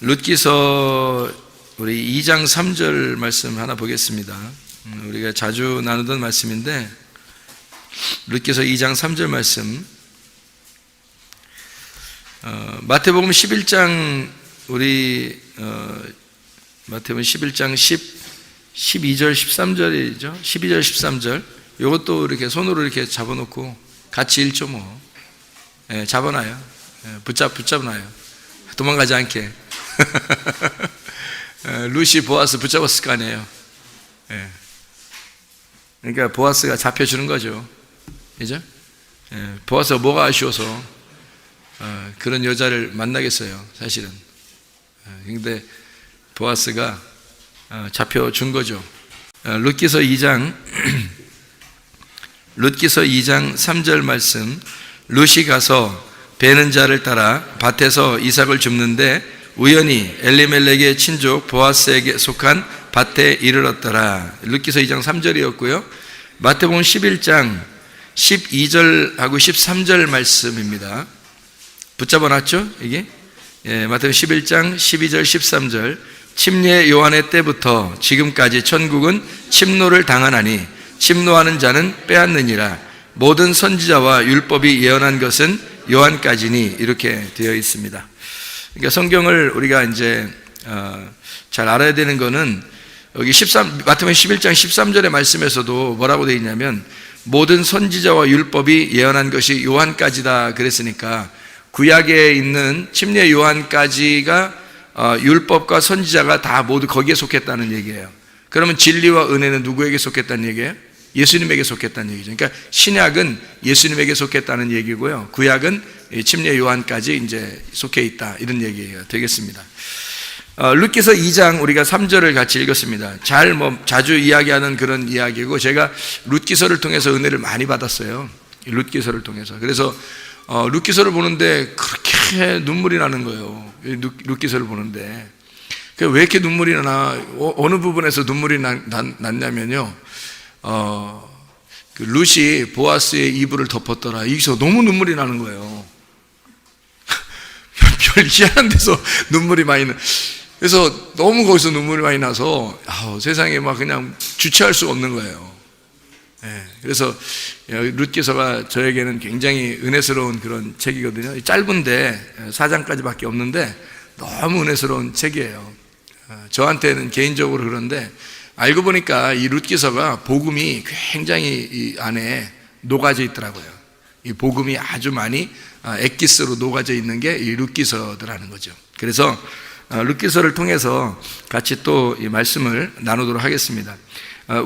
룻기서 우리 2장 3절 말씀 하나 보겠습니다. 우리가 자주 나누던 말씀인데 룻기서 2장 3절 말씀, 마태복음 11장 마태복음 11장 12절 13절이죠. 12절 13절 이것도 이렇게 손으로 이렇게 잡아놓고 같이 읽죠 뭐. 예, 잡아놔요. 예, 붙잡아놔요. 도망가지 않게. 루시 보아스 붙잡았을 거 아니에요. 예. 그러니까 보아스가 잡혀주는 거죠. 그죠? 예, 보아스가 뭐가 아쉬워서 그런 여자를 만나겠어요, 사실은. 근데 보아스가 잡혀준 거죠. 룻기서 2장 3절 말씀, 룻이 가서 베는 자를 따라 밭에서 이삭을 줍는데 우연히 엘리멜렉의 친족 보아스에게 속한 밭에 이르렀더라. 룻기서 2장 3절이었고요. 마태복음 11장 12절하고 13절 말씀입니다. 붙잡아놨죠? 이게? 예, 마태복음 11장 12절 13절. 침례 요한의 때부터 지금까지 천국은 침노를 당하나니 침노하는 자는 빼앗느니라. 모든 선지자와 율법이 예언한 것은 요한까지니, 이렇게 되어 있습니다. 그러니까 성경을 우리가 이제 잘 알아야 되는 거는 여기 마태복음 11장 13절의 말씀에서도 뭐라고 되어 있냐면 모든 선지자와 율법이 예언한 것이 요한까지다 그랬으니까 구약에 있는 침례 요한까지가 율법과 선지자가 다 모두 거기에 속했다는 얘기예요. 그러면 진리와 은혜는 누구에게 속했다는 얘기예요? 예수님에게 속했다는 얘기죠. 그러니까 신약은 예수님에게 속했다는 얘기고요. 구약은 침례 요한까지 이제 속해 있다, 이런 얘기가 되겠습니다. 룻기서 2장 우리가 3절을 같이 읽었습니다. 자주 이야기하는 그런 이야기고, 제가 룻기서를 통해서 은혜를 많이 받았어요. 룻기서를 통해서. 그래서 룻기서를 보는데 그렇게 눈물이 나는 거예요. 룻기서를 보는데 왜 이렇게 눈물이 나나, 어느 부분에서 눈물이 났냐면요, 그 룻이 보아스의 이불을 덮었더라. 여기서 너무 눈물이 나는 거예요. 별 희한한 데서 눈물이 많이 나. 그래서 너무 거기서 눈물이 많이 나서 세상에 막 그냥 주체할 수가 없는 거예요. 네, 그래서 룻기서가 저에게는 굉장히 은혜스러운 그런 책이거든요. 짧은데 4장까지밖에 없는데 너무 은혜스러운 책이에요. 저한테는 개인적으로 그런데 알고 보니까 이 룻기서가 복음이 굉장히 이 안에 녹아져 있더라고요. 이 복음이 아주 많이 엑기스로 녹아져 있는 게 이 룻기서더라는 거죠. 그래서 룻기서를 통해서 같이 또 이 말씀을 나누도록 하겠습니다.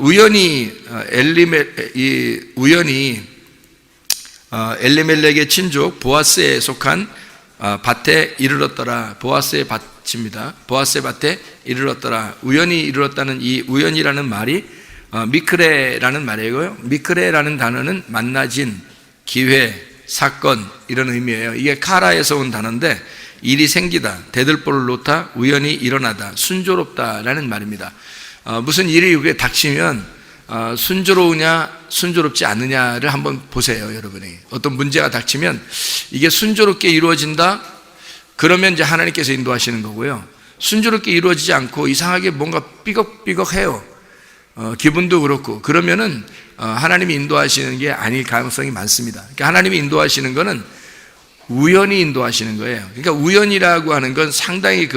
우연히 엘리멜렉의 친족 보아스에 속한 밭에 이르렀더라. 보아스의 밭입니다. 보아스의 밭에 이르렀더라. 우연히 이르렀다는 이 우연이라는 말이 미크레라는 말이고요. 미크레라는 단어는 만나진, 기회, 사건, 이런 의미예요. 이게 카라에서 온 단어인데 일이 생기다, 대들보를 놓다, 우연히 일어나다, 순조롭다라는 말입니다. 무슨 일이 여기에 닥치면 순조로우냐 순조롭지 않느냐를 한번 보세요. 여러분이 어떤 문제가 닥치면 이게 순조롭게 이루어진다, 그러면 이제 하나님께서 인도하시는 거고요. 순조롭게 이루어지지 않고 이상하게 뭔가 삐걱삐걱해요. 기분도 그렇고, 그러면은 하나님이 인도하시는 게 아닐 가능성이 많습니다. 그러니까 하나님이 인도하시는 거는 우연히 인도하시는 거예요. 그러니까 우연이라고 하는 건 상당히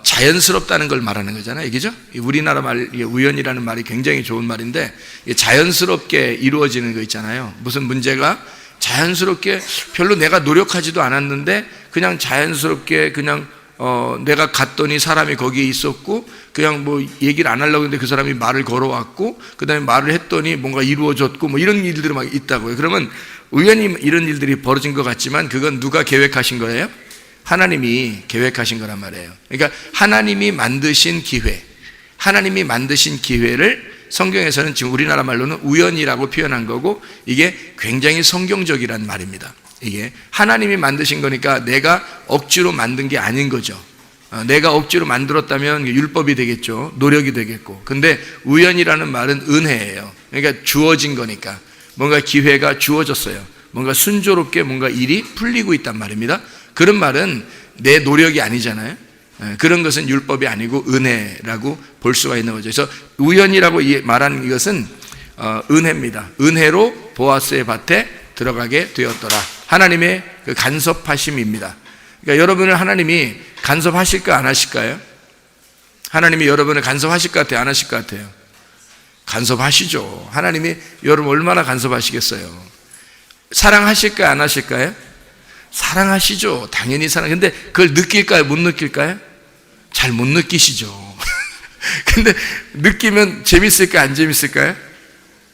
자연스럽다는 걸 말하는 거잖아요. 그죠? 우리나라 말, 우연이라는 말이 굉장히 좋은 말인데, 자연스럽게 이루어지는 거 있잖아요. 무슨 문제가 자연스럽게 별로 내가 노력하지도 않았는데 그냥 자연스럽게 그냥 내가 갔더니 사람이 거기에 있었고, 그냥 뭐 얘기를 안 하려고 했는데 그 사람이 말을 걸어왔고, 그 다음에 말을 했더니 뭔가 이루어졌고, 뭐 이런 일들이 막 있다고요. 그러면 우연히 이런 일들이 벌어진 것 같지만 그건 누가 계획하신 거예요? 하나님이 계획하신 거란 말이에요. 그러니까 하나님이 만드신 기회, 하나님이 만드신 기회를 성경에서는 지금 우리나라 말로는 우연이라고 표현한 거고, 이게 굉장히 성경적이란 말입니다. 이게 하나님이 만드신 거니까 내가 억지로 만든 게 아닌 거죠. 내가 억지로 만들었다면 율법이 되겠죠. 노력이 되겠고. 근데 우연이라는 말은 은혜예요. 그러니까 주어진 거니까, 뭔가 기회가 주어졌어요. 뭔가 순조롭게 뭔가 일이 풀리고 있단 말입니다. 그런 말은 내 노력이 아니잖아요. 그런 것은 율법이 아니고 은혜라고 볼 수가 있는 거죠. 그래서 우연이라고 말하는 이것은 은혜입니다. 은혜로 보아스의 밭에 들어가게 되었더라. 하나님의 그 간섭하심입니다. 그러니까 여러분을 하나님이 간섭하실까 안 하실까요? 하나님이 여러분을 간섭하실 것 같아요? 안 하실 것 같아요? 간섭하시죠. 하나님이 여러분 얼마나 간섭하시겠어요? 사랑하실까요? 안 하실까요? 사랑하시죠. 당연히 근데 그걸 느낄까요? 못 느낄까요? 잘 못 느끼시죠. 근데 느끼면 재밌을까요? 안 재밌을까요?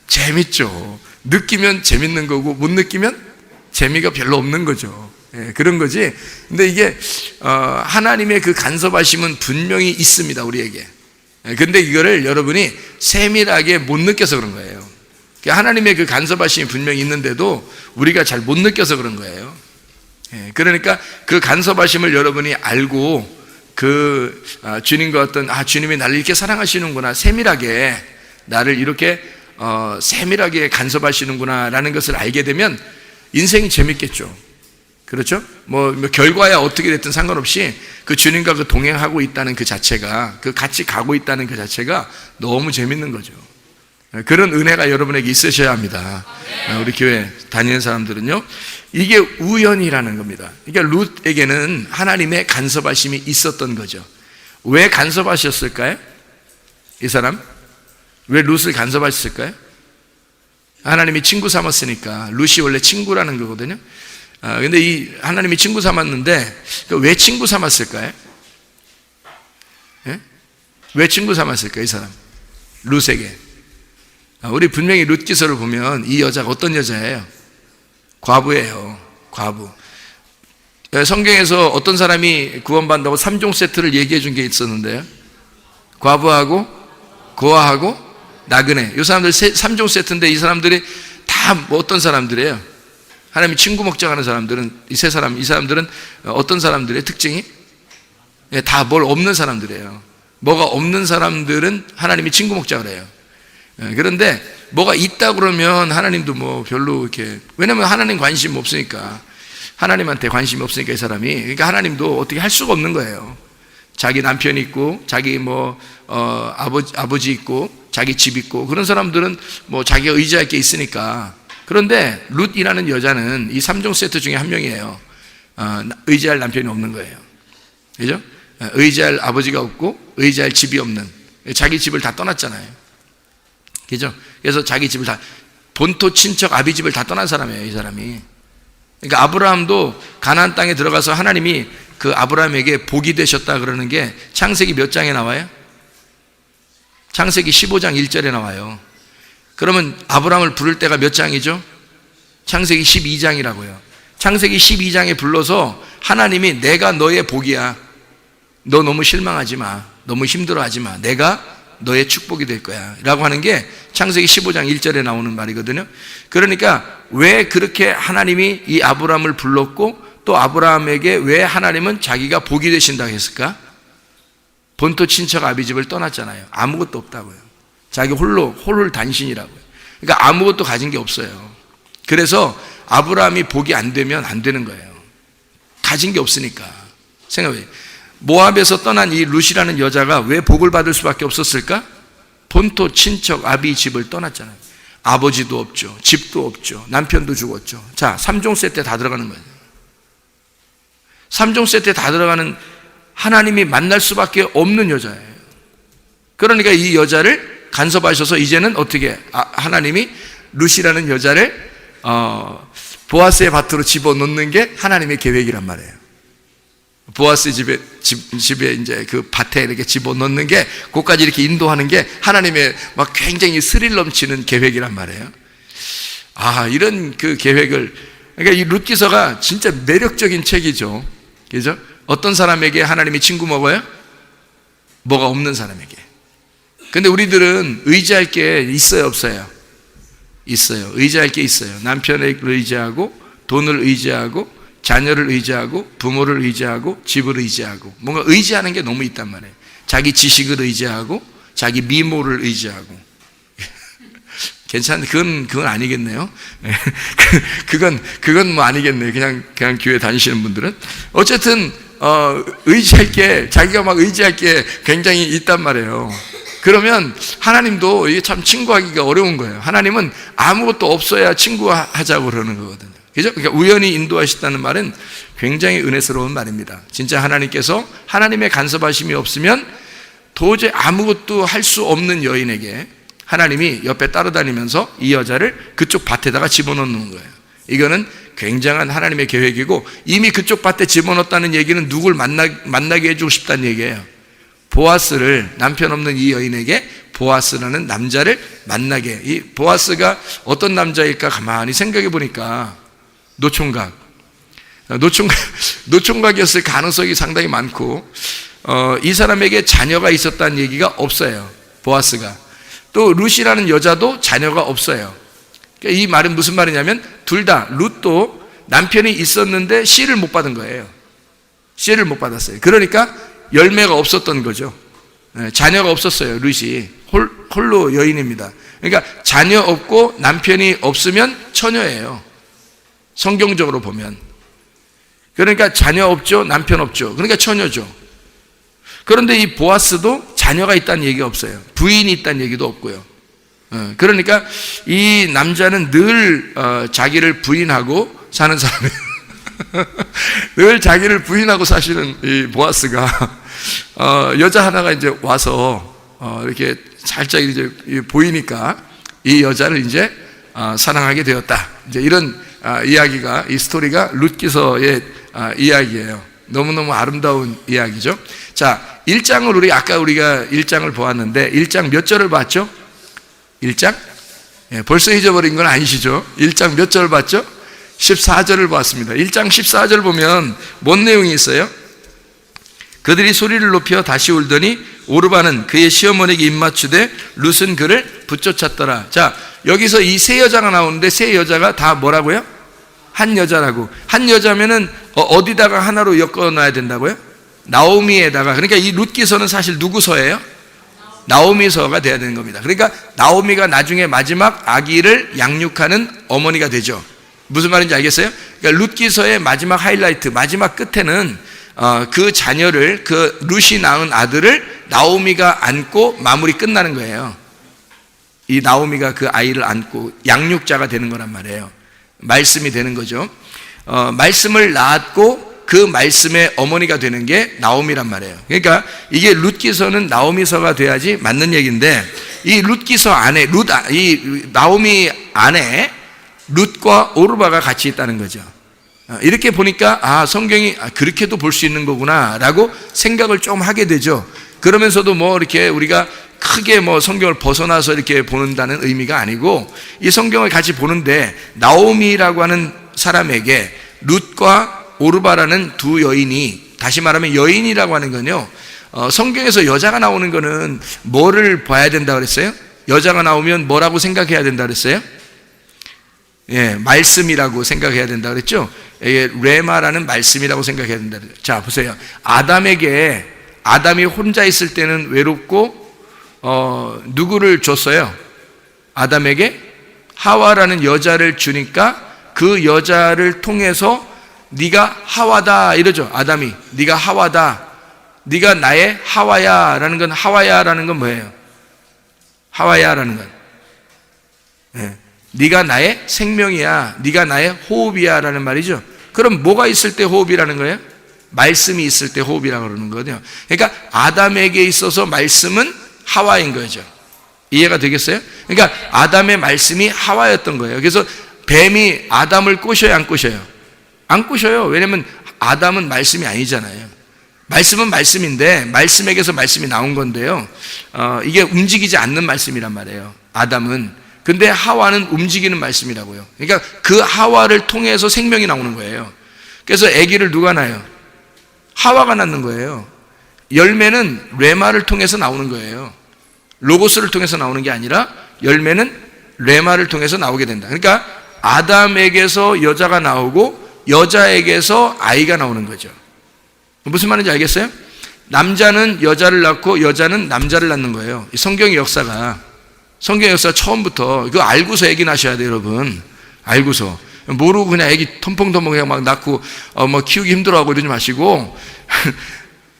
재밌죠. 느끼면 재밌는 거고 못 느끼면 재미가 별로 없는 거죠. 그런 거지. 근데 이게 하나님의 그 간섭하심은 분명히 있습니다, 우리에게. 근데 이거를 여러분이 세밀하게 못 느껴서 그런 거예요. 하나님의 그 간섭하심이 분명히 있는데도 우리가 잘 못 느껴서 그런 거예요. 그러니까 그 간섭하심을 여러분이 알고 그 주님과 어떤 주님이 나를 이렇게 사랑하시는구나, 세밀하게 나를 이렇게 세밀하게 간섭하시는구나 라는 것을 알게 되면 인생이 재밌겠죠. 그렇죠? 뭐 결과야 어떻게 됐든 상관없이 그 주님과 그 동행하고 있다는 그 자체가, 그 같이 가고 있다는 그 자체가 너무 재밌는 거죠. 그런 은혜가 여러분에게 있으셔야 합니다. 우리 교회 다니는 사람들은요, 이게 우연이라는 겁니다. 그러니까 룻에게는 하나님의 간섭하심이 있었던 거죠. 왜 간섭하셨을까요? 이 사람 왜 룻을 간섭하셨을까요? 하나님이 친구 삼았으니까. 룻이 원래 친구라는 거거든요. 근데 이 하나님이 친구 삼았는데 왜 친구 삼았을까요? 예? 왜 친구 삼았을까요? 이 사람 룻에게. 우리 분명히 룻 기서를 보면 이 여자가 어떤 여자예요? 과부예요. 과부. 성경에서 어떤 사람이 구원받는다고 3종 세트를 얘기해 준 게 있었는데요. 과부하고 고아하고 나그네. 이 사람들 3종 세트인데 이 사람들이 다 뭐 어떤 사람들이에요? 하나님이 친구 먹자하는 사람들은 이 사람들은 어떤 사람들의 특징이? 다 뭘 없는 사람들이에요. 뭐가 없는 사람들은 하나님이 친구 먹자 그래요. 그런데 뭐가 있다 그러면 하나님도 뭐 별로 이렇게, 왜냐면 하나님 관심 없으니까, 하나님한테 관심이 없으니까 이 사람이, 그러니까 하나님도 어떻게 할 수가 없는 거예요. 자기 남편이 있고 자기 아버지 있고 자기 집 있고 그런 사람들은 뭐 자기가 의지할 게 있으니까. 그런데 룻이라는 여자는 이 3종 세트 중에 한 명이에요. 의지할 남편이 없는 거예요. 그죠? 의지할 아버지가 없고 의지할 집이 없는, 자기 집을 다 떠났잖아요. 그죠? 그래서 자기 집을 다, 본토 친척 아비 집을 다 떠난 사람이에요, 이 사람이. 그러니까 아브라함도 가나안 땅에 들어가서 하나님이 그 아브라함에게 복이 되셨다 그러는 게 창세기 몇 장에 나와요? 창세기 15장 1절에 나와요. 그러면 아브라함을 부를 때가 몇 장이죠? 창세기 12장이라고요. 창세기 12장에 불러서 하나님이 내가 너의 복이야. 너 너무 실망하지 마. 너무 힘들어하지 마. 내가 너의 축복이 될 거야 라고 하는 게 창세기 15장 1절에 나오는 말이거든요. 그러니까 왜 그렇게 하나님이 이 아브라함을 불렀고 또 아브라함에게 왜 하나님은 자기가 복이 되신다고 했을까? 본토 친척 아비집을 떠났잖아요. 아무것도 없다고요. 자기 홀단신이라고요. 그러니까 아무것도 가진 게 없어요. 그래서 아브라함이 복이 안 되면 안 되는 거예요. 가진 게 없으니까. 생각해요. 모압에서 떠난 이 룻이라는 여자가 왜 복을 받을 수밖에 없었을까? 본토 친척 아비 집을 떠났잖아요. 아버지도 없죠. 집도 없죠. 남편도 죽었죠. 자, 3종 세트에 다 들어가는 거예요. 3종 세트에 다 들어가는, 하나님이 만날 수밖에 없는 여자예요. 그러니까 이 여자를 간섭하셔서 이제는 어떻게 하나님이 룻이라는 여자를 보아스의 밭으로 집어넣는 게 하나님의 계획이란 말이에요. 보아스 집에 이제 그 밭에 이렇게 집어넣는 게, 그것까지 이렇게 인도하는 게 하나님의 막 굉장히 스릴 넘치는 계획이란 말이에요. 이런 그 계획을, 그러니까 이 룻기서가 진짜 매력적인 책이죠. 그죠? 어떤 사람에게 하나님이 친구 먹어요? 뭐가 없는 사람에게. 근데 우리들은 의지할 게 있어요, 없어요? 있어요. 의지할 게 있어요. 남편을 의지하고, 돈을 의지하고, 자녀를 의지하고, 부모를 의지하고, 집을 의지하고, 뭔가 의지하는 게 너무 있단 말이에요. 자기 지식을 의지하고, 자기 미모를 의지하고. 괜찮은데 그건 아니겠네요. 그건 뭐 아니겠네요. 그냥 교회 다니시는 분들은. 어쨌든 의지할 게, 자기가 막 의지할 게 굉장히 있단 말이에요. 그러면 하나님도 이게 참 친구하기가 어려운 거예요. 하나님은 아무것도 없어야 친구하자고 그러는 거거든요. 그죠? 그러니까 우연히 인도하셨다는 말은 굉장히 은혜스러운 말입니다. 진짜 하나님께서 하나님의 간섭하심이 없으면 도저히 아무것도 할 수 없는 여인에게 하나님이 옆에 따라다니면서 이 여자를 그쪽 밭에다가 집어넣는 거예요. 이거는 굉장한 하나님의 계획이고, 이미 그쪽 밭에 집어넣었다는 얘기는 누굴 만나게 해주고 싶다는 얘기예요. 보아스를, 남편 없는 이 여인에게 보아스라는 남자를 만나게. 이 보아스가 어떤 남자일까 가만히 생각해 보니까 노총각이었을 가능성이 상당히 많고, 이 사람에게 자녀가 있었다는 얘기가 없어요. 보아스가. 또 룻이라는 여자도 자녀가 없어요. 이 말은 무슨 말이냐면, 둘 다, 룻도 남편이 있었는데 씨를 못 받은 거예요. 씨를 못 받았어요. 그러니까 열매가 없었던 거죠. 자녀가 없었어요. 룻이 홀로 여인입니다. 그러니까 자녀 없고 남편이 없으면 처녀예요. 성경적으로 보면. 그러니까 자녀 없죠, 남편 없죠. 그러니까 처녀죠. 그런데 이 보아스도 자녀가 있다는 얘기가 없어요. 부인이 있다는 얘기도 없고요. 그러니까 이 남자는 늘 자기를 부인하고 사는 사람이에요. 늘 자기를 부인하고 사시는 이 보아스가 여자 하나가 이제 와서 이렇게 살짝 이제 보이니까 이 여자를 이제 사랑하게 되었다. 이제 이런 이야기가, 이 스토리가 룻기서의 이야기예요. 너무너무 아름다운 이야기죠. 자, 1장을 아까 우리가 1장을 보았는데 1장 몇 절을 봤죠? 1장? 벌써 잊어버린 건 아니시죠? 1장 몇 절을 봤죠? 14절을 봤습니다. 1장 14절 보면 뭔 내용이 있어요? 그들이 소리를 높여 다시 울더니 오르바는 그의 시어머니에게 입맞추되 룻은 그를 붙쫓았더라. 자, 여기서 이 세 여자가 나오는데 세 여자가 다 뭐라고요? 한 여자라고. 한 여자면은 어디다가 하나로 엮어놔야 된다고요? 나오미에다가. 그러니까 이 룻기서는 사실 누구 서예요? 나오미서가 돼야 되는 겁니다. 그러니까 나오미가 나중에 마지막 아기를 양육하는 어머니가 되죠. 무슨 말인지 알겠어요? 그러니까 룻기서의 마지막 하이라이트, 마지막 끝에는 그 자녀를, 그 룻이 낳은 아들을 나오미가 안고 마무리 끝나는 거예요. 이 나오미가 그 아이를 안고 양육자가 되는 거란 말이에요. 말씀이 되는 거죠. 말씀을 낳았고 그 말씀의 어머니가 되는 게 나오미란 말이에요. 그러니까 이게 룻기서는 나오미서가 돼야지 맞는 얘기인데, 이 룻기서 안에 이 나오미 안에 룻과 오르바가 같이 있다는 거죠. 이렇게 보니까 성경이 그렇게도 볼 수 있는 거구나라고 생각을 좀 하게 되죠. 그러면서도 뭐 이렇게 우리가 크게 뭐 성경을 벗어나서 이렇게 보는다는 의미가 아니고, 이 성경을 같이 보는데 나오미라고 하는 사람에게 룻과 오르바라는 두 여인이, 다시 말하면 여인이라고 하는 건요, 성경에서 여자가 나오는 거는 뭐를 봐야 된다 그랬어요? 여자가 나오면 뭐라고 생각해야 된다 그랬어요? 말씀이라고 생각해야 된다 그랬죠? 레마라는 말씀이라고 생각해야 된다 그랬죠. 자, 보세요. 아담이 혼자 있을 때는 외롭고 누구를 줬어요? 아담에게 하와라는 여자를 주니까 그 여자를 통해서 네가 하와다 이러죠. 아담이 네가 하와다, 네가 나의 하와야라는 건, 하와야라는 건 뭐예요? 하와야라는 건 네가 나의 생명이야, 네가 나의 호흡이야 라는 말이죠. 그럼 뭐가 있을 때 호흡이라는 거예요? 말씀이 있을 때 호흡이라고 그러는 거거든요. 그러니까 아담에게 있어서 말씀은 하와인 거죠. 이해가 되겠어요? 그러니까 아담의 말씀이 하와였던 거예요. 그래서 뱀이 아담을 꼬셔요, 안 꼬셔요? 안 꼬셔요. 왜냐면 아담은 말씀이 아니잖아요. 말씀은 말씀인데 말씀에게서 말씀이 나온 건데요, 이게 움직이지 않는 말씀이란 말이에요, 아담은. 근데 하와는 움직이는 말씀이라고요. 그러니까 그 하와를 통해서 생명이 나오는 거예요. 그래서 아기를 누가 낳아요? 하와가 낳는 거예요. 열매는 레마를 통해서 나오는 거예요. 로고스를 통해서 나오는 게 아니라 열매는 레마를 통해서 나오게 된다. 그러니까 아담에게서 여자가 나오고 여자에게서 아이가 나오는 거죠. 무슨 말인지 알겠어요? 남자는 여자를 낳고 여자는 남자를 낳는 거예요. 성경 역사 처음부터 그거 알고서 얘기 나셔야 돼요, 여러분. 알고서. 모르고 그냥 애기 텀펑텀펑 그냥 막 낳고 뭐 키우기 힘들어하고 이러지 마시고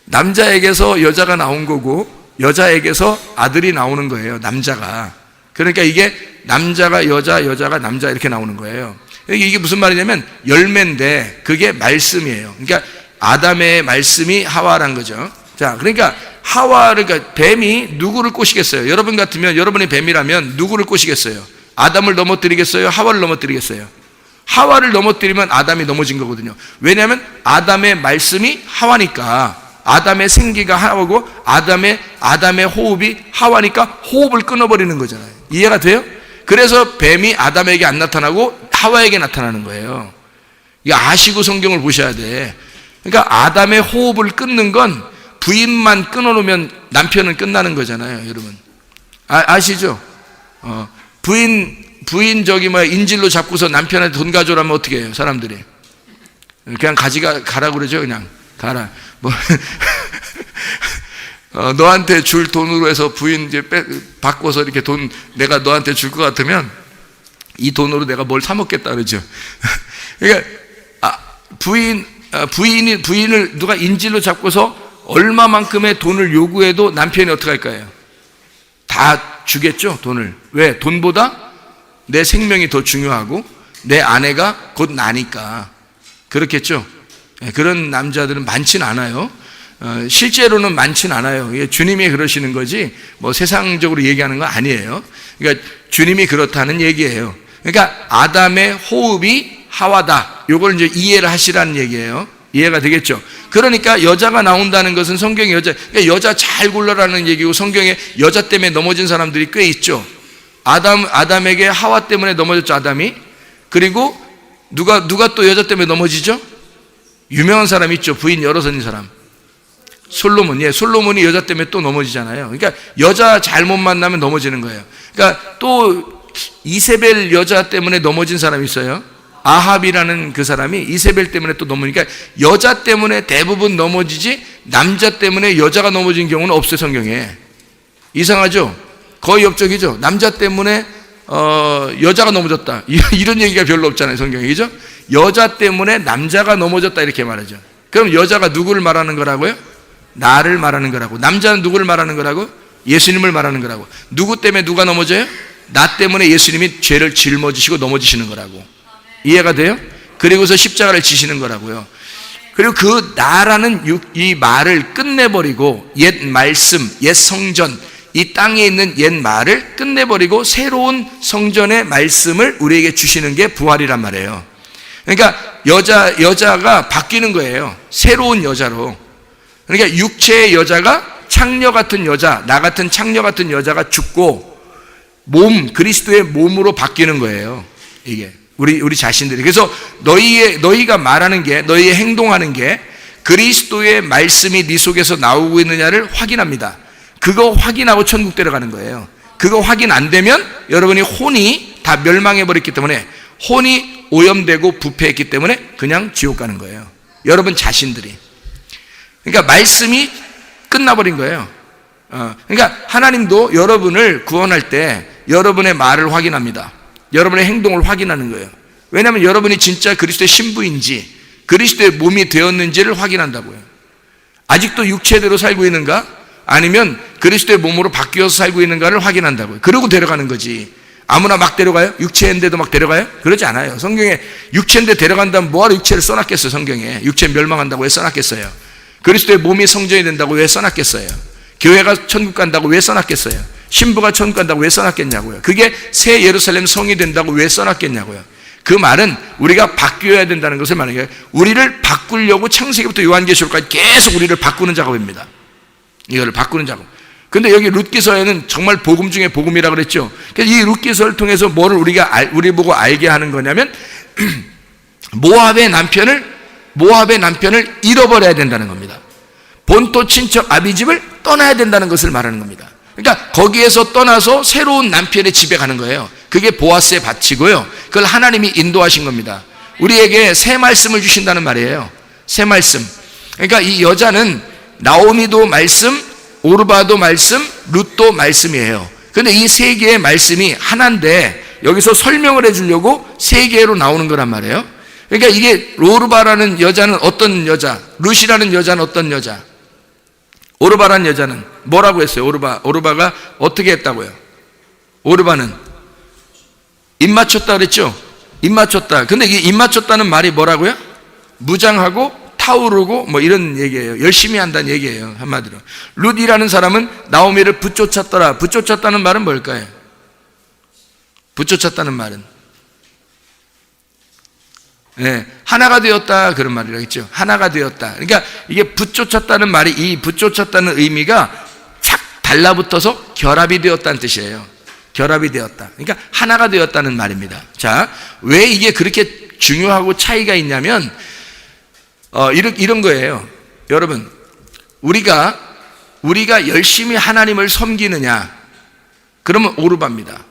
남자에게서 여자가 나온 거고 여자에게서 아들이 나오는 거예요. 남자가. 그러니까 이게 남자가 여자, 여자가 남자 이렇게 나오는 거예요. 이게 무슨 말이냐면 열매인데 그게 말씀이에요. 그러니까 아담의 말씀이 하와란 거죠. 자, 그러니까 그러니까 뱀이 누구를 꼬시겠어요? 여러분 같으면, 여러분이 뱀이라면 누구를 꼬시겠어요? 아담을 넘어뜨리겠어요? 하와를 넘어뜨리겠어요? 하와를 넘어뜨리면 아담이 넘어진 거거든요. 왜냐하면 아담의 말씀이 하와니까. 아담의 생기가 하와고 아담의 호흡이 하와니까 호흡을 끊어버리는 거잖아요. 이해가 돼요? 그래서 뱀이 아담에게 안 나타나고 하와에게 나타나는 거예요. 이거 아시고 성경을 보셔야 돼. 그러니까 아담의 호흡을 끊는 건 부인만 끊어놓으면 남편은 끝나는 거잖아요, 여러분. 아시죠? 부인 저기 인질로 잡고서 남편한테 돈 가져오라면 어떻게 해요, 사람들이? 그냥 가라 그러죠, 그냥. 가라. 뭐, 너한테 줄 돈으로 해서 부인 이제 바꿔서 이렇게 돈 내가 너한테 줄 것 같으면 이 돈으로 내가 뭘 사먹겠다 그러죠. 그러니까, 부인을 누가 인질로 잡고서 얼마만큼의 돈을 요구해도 남편이 어떻게 할 거예요? 다 주겠죠, 돈을. 왜? 돈보다 내 생명이 더 중요하고 내 아내가 곧 나니까. 그렇겠죠? 그런 남자들은 많진 않아요. 실제로는 많진 않아요. 주님이 그러시는 거지 뭐 세상적으로 얘기하는 건 아니에요. 그러니까 주님이 그렇다는 얘기예요. 그러니까 아담의 호흡이 하와다. 요걸 이제 이해를 하시라는 얘기예요. 이해가 되겠죠? 그러니까 여자가 나온다는 것은 성경에 그러니까 여자 잘 골라라는 얘기고, 성경에 여자 때문에 넘어진 사람들이 꽤 있죠. 아담에게 하와 때문에 넘어졌죠, 아담이. 그리고 누가 또 여자 때문에 넘어지죠? 유명한 사람 있죠. 부인 여러 선인 사람. 솔로몬. 솔로몬이 여자 때문에 또 넘어지잖아요. 그러니까 여자 잘못 만나면 넘어지는 거예요. 그러니까 또 이세벨 여자 때문에 넘어진 사람이 있어요. 아합이라는 그 사람이 이세벨 때문에 또 넘어지니까 여자 때문에 대부분 넘어지지 남자 때문에 여자가 넘어진 경우는 없어요, 성경에. 이상하죠? 거의 역적이죠. 남자 때문에 여자가 넘어졌다 이런 얘기가 별로 없잖아요, 성경에. 그죠? 여자 때문에 남자가 넘어졌다 이렇게 말하죠. 그럼 여자가 누구를 말하는 거라고요? 나를 말하는 거라고. 남자는 누구를 말하는 거라고? 예수님을 말하는 거라고. 누구 때문에 누가 넘어져요? 나 때문에 예수님이 죄를 짊어지시고 넘어지시는 거라고. 이해가 돼요? 그리고서 십자가를 지시는 거라고요. 그리고 그 나라는 이 말을 끝내버리고 옛 말씀, 옛 성전, 이 땅에 있는 옛 말을 끝내버리고 새로운 성전의 말씀을 우리에게 주시는 게 부활이란 말이에요. 그러니까 여자가 바뀌는 거예요. 새로운 여자로. 그러니까 육체의 여자가 창녀 같은 여자, 나 같은 창녀 같은 여자가 죽고 그리스도의 몸으로 바뀌는 거예요. 이게 우리 자신들이. 그래서 너희가 말하는 게, 너희의 행동하는 게 그리스도의 말씀이 네 속에서 나오고 있느냐를 확인합니다. 그거 확인하고 천국 데려가는 거예요. 그거 확인 안 되면 여러분이 혼이 다 멸망해 버렸기 때문에, 혼이 오염되고 부패했기 때문에 그냥 지옥 가는 거예요. 여러분 자신들이. 그러니까 말씀이 끝나버린 거예요. 그러니까 하나님도 여러분을 구원할 때 여러분의 말을 확인합니다. 여러분의 행동을 확인하는 거예요. 왜냐하면 여러분이 진짜 그리스도의 신부인지 그리스도의 몸이 되었는지를 확인한다고요. 아직도 육체대로 살고 있는가? 아니면 그리스도의 몸으로 바뀌어서 살고 있는가를 확인한다고요. 그러고 데려가는 거지. 아무나 막 데려가요? 육체인데도 막 데려가요? 그러지 않아요. 성경에 육체인데 데려간다면 뭐하러 육체를 써놨겠어요, 성경에. 육체 멸망한다고 왜 써놨겠어요? 그리스도의 몸이 성전이 된다고 왜 써놨겠어요? 교회가 천국 간다고 왜 써놨겠어요? 신부가 천국 간다고 왜 써놨겠냐고요? 그게 새 예루살렘 성이 된다고 왜 써놨겠냐고요? 그 말은 우리가 바뀌어야 된다는 것을 말하는 거예요. 우리를 바꾸려고 창세기부터 요한계시록까지 계속 우리를 바꾸는 작업입니다. 이거를 바꾸는 작업. 근데 여기 룻기서에는 정말 복음 중에 복음이라고 그랬죠. 그래서 이 룻기서를 통해서 뭐를 우리 보고 알게 하는 거냐면 모압의 남편을 잃어버려야 된다는 겁니다. 본토 친척 아비집을 떠나야 된다는 것을 말하는 겁니다. 그러니까 거기에서 떠나서 새로운 남편의 집에 가는 거예요. 그게 보아스의 밭이고요. 그걸 하나님이 인도하신 겁니다. 우리에게 새 말씀을 주신다는 말이에요. 새 말씀. 그러니까 이 여자는 나오미도 말씀, 오르바도 말씀, 룻도 말씀이에요. 그런데 이 세 개의 말씀이 하나인데 여기서 설명을 해주려고 세 개로 나오는 거란 말이에요. 그러니까 이게 오르바라는 여자는 어떤 여자, 룻이라는 여자는 어떤 여자, 오르바라는 여자는 뭐라고 했어요? 오르바가 어떻게 했다고요? 오르바는 입 맞췄다 그랬죠? 입 맞췄다. 근데 이 입 맞췄다는 말이 뭐라고요? 무장하고 타오르고 뭐 이런 얘기예요. 열심히 한다는 얘기예요. 한마디로. 룻이라는 사람은 나오미를 붙쫓았더라. 붙쫓았다는 말은 뭘까요? 붙쫓았다는 말은 하나가 되었다 그런 말이라겠죠. 하나가 되었다. 그러니까 이게 붙쫓았다는 말이 이 붙쫓았다는 의미가 착 달라붙어서 결합이 되었다는 뜻이에요. 결합이 되었다. 그러니까 하나가 되었다는 말입니다. 자, 왜 이게 그렇게 중요하고 차이가 있냐면 이런 거예요. 여러분, 우리가 열심히 하나님을 섬기느냐? 그러면 오르바입니다.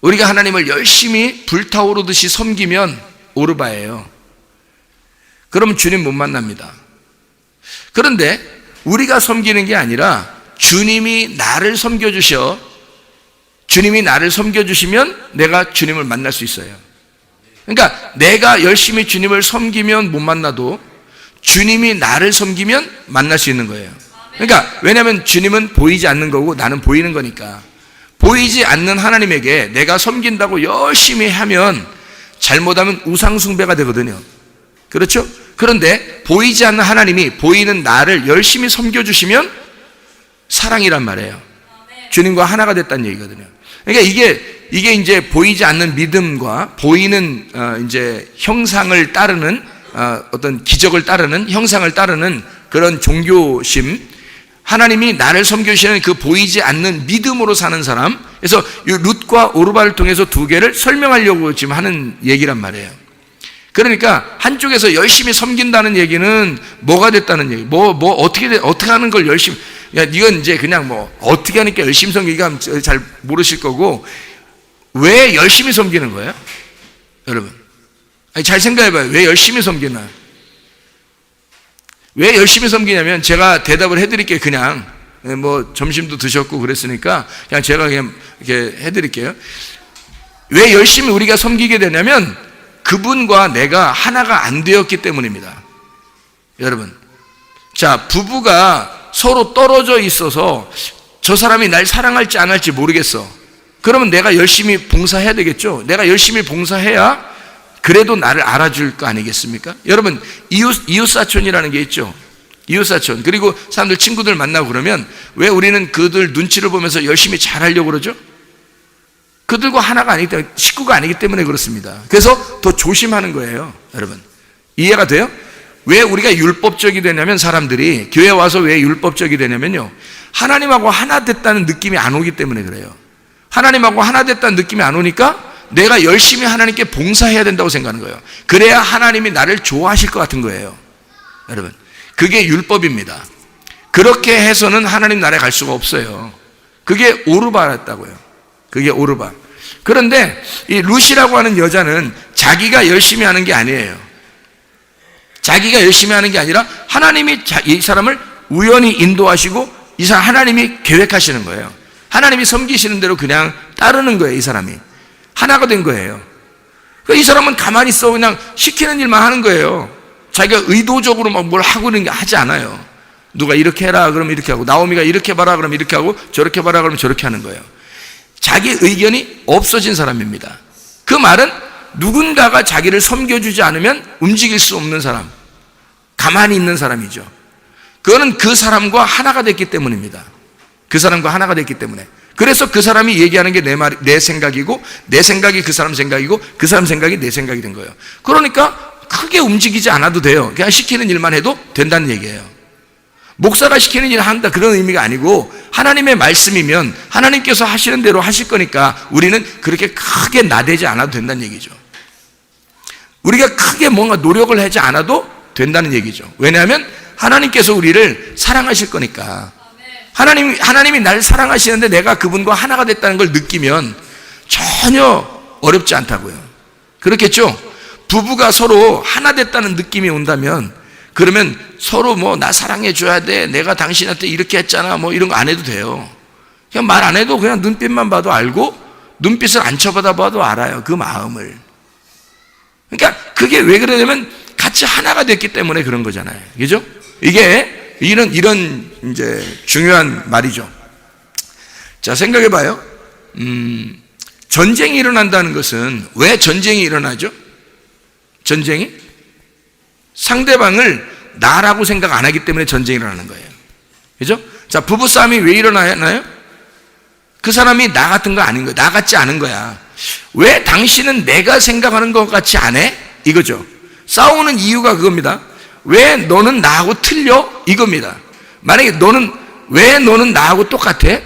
우리가 하나님을 열심히 불타오르듯이 섬기면 오르바예요. 그러면 주님 못 만납니다. 그런데 우리가 섬기는 게 아니라 주님이 나를 섬겨주시면 내가 주님을 만날 수 있어요. 그러니까 내가 열심히 주님을 섬기면 못 만나도 주님이 나를 섬기면 만날 수 있는 거예요. 그러니까 왜냐하면 주님은 보이지 않는 거고 나는 보이는 거니까. 보이지 않는 하나님에게 내가 섬긴다고 열심히 하면 잘못하면 우상숭배가 되거든요. 그렇죠? 그런데 보이지 않는 하나님이 보이는 나를 열심히 섬겨주시면 사랑이란 말이에요. 주님과 하나가 됐다는 얘기거든요. 그러니까 이게 이제 보이지 않는 믿음과 보이는 이제 형상을 따르는 어떤 기적을 따르는 형상을 따르는 그런 종교심, 하나님이 나를 섬겨주시는 그 보이지 않는 믿음으로 사는 사람. 그래서 이 룻과 오르바를 통해서 두 개를 설명하려고 지금 하는 얘기란 말이에요. 그러니까 한쪽에서 열심히 섬긴다는 얘기는 뭐가 됐다는 얘기, 어떻게 하는 걸 열심히, 이건 이제 그냥 어떻게 하니까 열심히 섬기기가 잘 모르실 거고, 왜 열심히 섬기는 거예요? 여러분, 잘 생각해봐요. 왜 열심히 섬기나? 왜 열심히 섬기냐면 제가 대답을 해드릴게요. 그냥 점심도 드셨고 그랬으니까 그냥 제가 그냥 이렇게 해드릴게요. 왜 열심히 우리가 섬기게 되냐면 그분과 내가 하나가 안 되었기 때문입니다. 여러분, 자, 부부가 서로 떨어져 있어서 저 사람이 날 사랑할지 안 할지 모르겠어. 그러면 내가 열심히 봉사해야 되겠죠. 내가 열심히 봉사해야 그래도 나를 알아줄 거 아니겠습니까? 여러분, 이웃사촌이라는 게 있죠. 이웃사촌. 그리고 사람들, 친구들 만나고 그러면 왜 우리는 그들 눈치를 보면서 열심히 잘하려고 그러죠? 그들과 하나가 아니기 때문에, 식구가 아니기 때문에 그렇습니다. 그래서 더 조심하는 거예요. 여러분, 이해가 돼요? 왜 우리가 율법적이 되냐면, 사람들이 교회 와서 왜 율법적이 되냐면요, 하나님하고 하나 됐다는 느낌이 안 오기 때문에 그래요. 하나님하고 하나 됐다는 느낌이 안 오니까 내가 열심히 하나님께 봉사해야 된다고 생각하는 거예요. 그래야 하나님이 나를 좋아하실 것 같은 거예요. 여러분, 그게 율법입니다. 그렇게 해서는 하나님 나라에 갈 수가 없어요. 그게 오르바였다고요. 그게 오르바. 그런데 이 룻이라고 하는 여자는 자기가 열심히 하는 게 아니에요. 자기가 열심히 하는 게 아니라 하나님이 이 사람을 우연히 인도하시고 이 사람 하나님이 계획하시는 거예요. 하나님이 섬기시는 대로 그냥 따르는 거예요. 이 사람이 하나가 된 거예요. 이 사람은 가만히 있어 그냥 시키는 일만 하는 거예요. 자기가 의도적으로 막 뭘 하고 있는 게 하지 않아요. 누가 이렇게 해라 그러면 이렇게 하고, 나오미가 이렇게 봐라 그러면 이렇게 하고, 저렇게 봐라 그러면 저렇게 하는 거예요. 자기 의견이 없어진 사람입니다. 그 말은 누군가가 자기를 섬겨주지 않으면 움직일 수 없는 사람, 가만히 있는 사람이죠. 그거는 그 사람과 하나가 됐기 때문입니다. 그 사람과 하나가 됐기 때문에. 그래서 그 사람이 얘기하는 게 내 생각이고, 내 생각이 그 사람 생각이고, 그 사람 생각이 내 생각이 된 거예요. 그러니까 크게 움직이지 않아도 돼요. 그냥 시키는 일만 해도 된다는 얘기예요. 목사가 시키는 일을 한다 그런 의미가 아니고, 하나님의 말씀이면 하나님께서 하시는 대로 하실 거니까 우리는 그렇게 크게 나대지 않아도 된다는 얘기죠. 우리가 크게 뭔가 노력을 하지 않아도 된다는 얘기죠. 왜냐하면 하나님께서 우리를 사랑하실 거니까. 하나님이 나를 사랑하시는데 내가 그분과 하나가 됐다는 걸 느끼면 전혀 어렵지 않다고요. 그렇겠죠? 부부가 서로 하나 됐다는 느낌이 온다면, 그러면 서로 나 사랑해 줘야 돼, 내가 당신한테 이렇게 했잖아, 이런 거 안 해도 돼요. 그냥 말 안 해도 그냥 눈빛만 봐도 알고 눈빛을 안 쳐다봐도 알아요. 그 마음을. 그러니까 그게 왜 그러냐면 같이 하나가 됐기 때문에 그런 거잖아요. 그죠? 이게 이런 이제 중요한 말이죠. 자, 생각해 봐요. 전쟁이 일어난다는 것은 왜 전쟁이 일어나죠? 전쟁이? 상대방을 나라고 생각 안 하기 때문에 전쟁이 일어나는 거예요. 그죠? 자, 부부싸움이 왜 일어나요? 그 사람이 나 같은 거 아닌 거야. 나 같지 않은 거야. 왜 당신은 내가 생각하는 것 같이 안 해? 이거죠. 싸우는 이유가 그겁니다. 왜 너는 나하고 틀려? 이겁니다. 만약에 왜 너는 나하고 똑같아?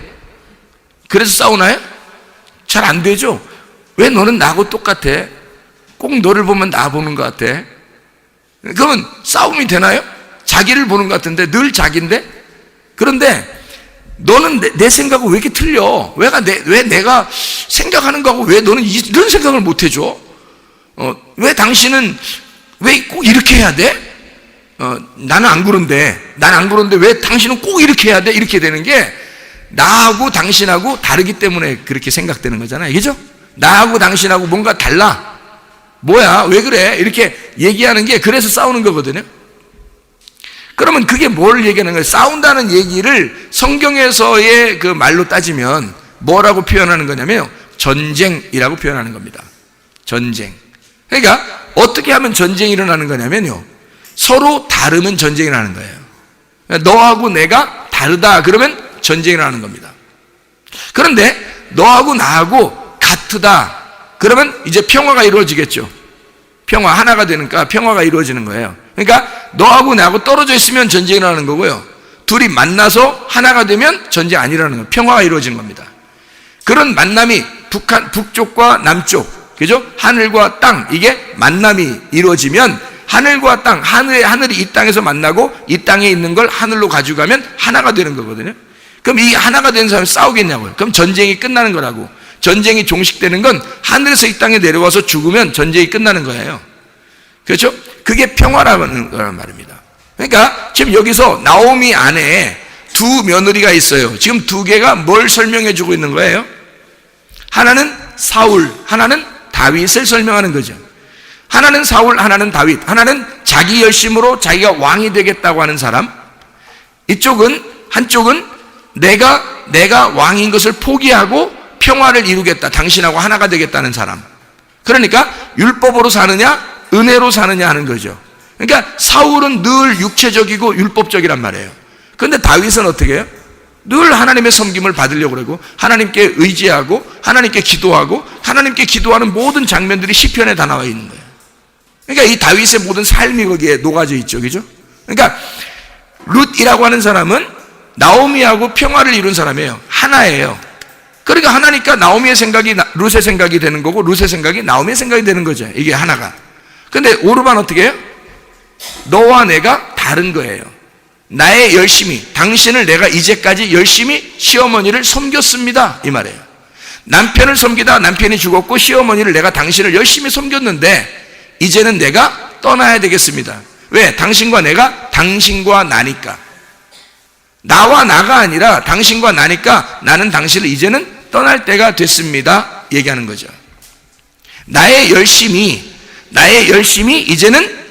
그래서 싸우나요? 잘 안 되죠? 왜 너는 나하고 똑같아? 꼭 너를 보면 나 보는 것 같아. 그러면 싸움이 되나요? 자기를 보는 것 같은데, 늘 자기인데? 그런데 너는 내 생각은 왜 이렇게 틀려? 왜 내가 생각하는 거하고 왜 너는 이런 생각을 못 해줘? 왜 당신은 왜 꼭 이렇게 해야 돼? 나는 안 그런데 왜 당신은 꼭 이렇게 해야 돼? 이렇게 되는 게 나하고 당신하고 다르기 때문에 그렇게 생각되는 거잖아요. 그죠? 나하고 당신하고 뭔가 달라. 뭐야? 왜 그래? 이렇게 얘기하는 게 그래서 싸우는 거거든요. 그러면 그게 뭘 얘기하는 거예요? 싸운다는 얘기를 성경에서의 그 말로 따지면 뭐라고 표현하는 거냐면요, 전쟁이라고 표현하는 겁니다. 전쟁. 그러니까 어떻게 하면 전쟁이 일어나는 거냐면요, 서로 다르면 전쟁이 일어나는 거예요. 그러니까 너하고 내가 다르다 그러면 전쟁이 일어나는 겁니다. 그런데 너하고 나하고 같다 그러면 이제 평화가 이루어지겠죠. 평화, 하나가 되니까 평화가 이루어지는 거예요. 그러니까 너하고 나하고 떨어져 있으면 전쟁이 일어나는 거고요, 둘이 만나서 하나가 되면 전쟁이 안 일어나는 거예요. 평화가 이루어지는 겁니다. 그런 만남이 북쪽과 남쪽, 그죠? 하늘과 땅, 이게 만남이 이루어지면 하늘과 땅, 하늘이 이 땅에서 만나고 이 땅에 있는 걸 하늘로 가져가면 하나가 되는 거거든요. 그럼 이 하나가 된 사람이 싸우겠냐고요. 그럼 전쟁이 끝나는 거라고. 전쟁이 종식되는 건 하늘에서 이 땅에 내려와서 죽으면 전쟁이 끝나는 거예요. 그렇죠? 그게 평화라는 거란 말입니다. 그러니까 지금 여기서 나오미 안에 두 며느리가 있어요. 지금 두 개가 뭘 설명해 주고 있는 거예요? 하나는 사울, 하나는 다윗을 설명하는 거죠. 하나는 사울, 하나는 다윗. 하나는 자기 열심으로 자기가 왕이 되겠다고 하는 사람, 한쪽은 내가 왕인 것을 포기하고 평화를 이루겠다, 당신하고 하나가 되겠다는 사람. 그러니까 율법으로 사느냐 은혜로 사느냐 하는 거죠. 그러니까 사울은 늘 육체적이고 율법적이란 말이에요. 그런데 다윗은 어떻게 해요? 늘 하나님의 섬김을 받으려고 그러고 하나님께 의지하고 하나님께 기도하고 하나님께 기도하는 모든 장면들이 시편에 다 나와 있는 거예요. 그러니까 이 다윗의 모든 삶이 거기에 녹아져 있죠. 그죠? 그러니까 룻이라고 하는 사람은 나오미하고 평화를 이룬 사람이에요. 하나예요. 그러니까 하나니까 나오미의 생각이 룻의 생각이 되는 거고 룻의 생각이 나오미의 생각이 되는 거죠. 이게 하나가. 근데 오르반 어떻게 해요? 너와 내가 다른 거예요. 나의 열심히, 당신을 내가 이제까지 열심히 시어머니를 섬겼습니다, 이 말이에요. 남편을 섬기다 남편이 죽었고 시어머니를 내가 당신을 열심히 섬겼는데 이제는 내가 떠나야 되겠습니다. 왜? 당신과 내가 당신과 나니까. 나와 나가 아니라 당신과 나니까 나는 당신을 이제는 떠날 때가 됐습니다, 얘기하는 거죠. 나의 열심이 이제는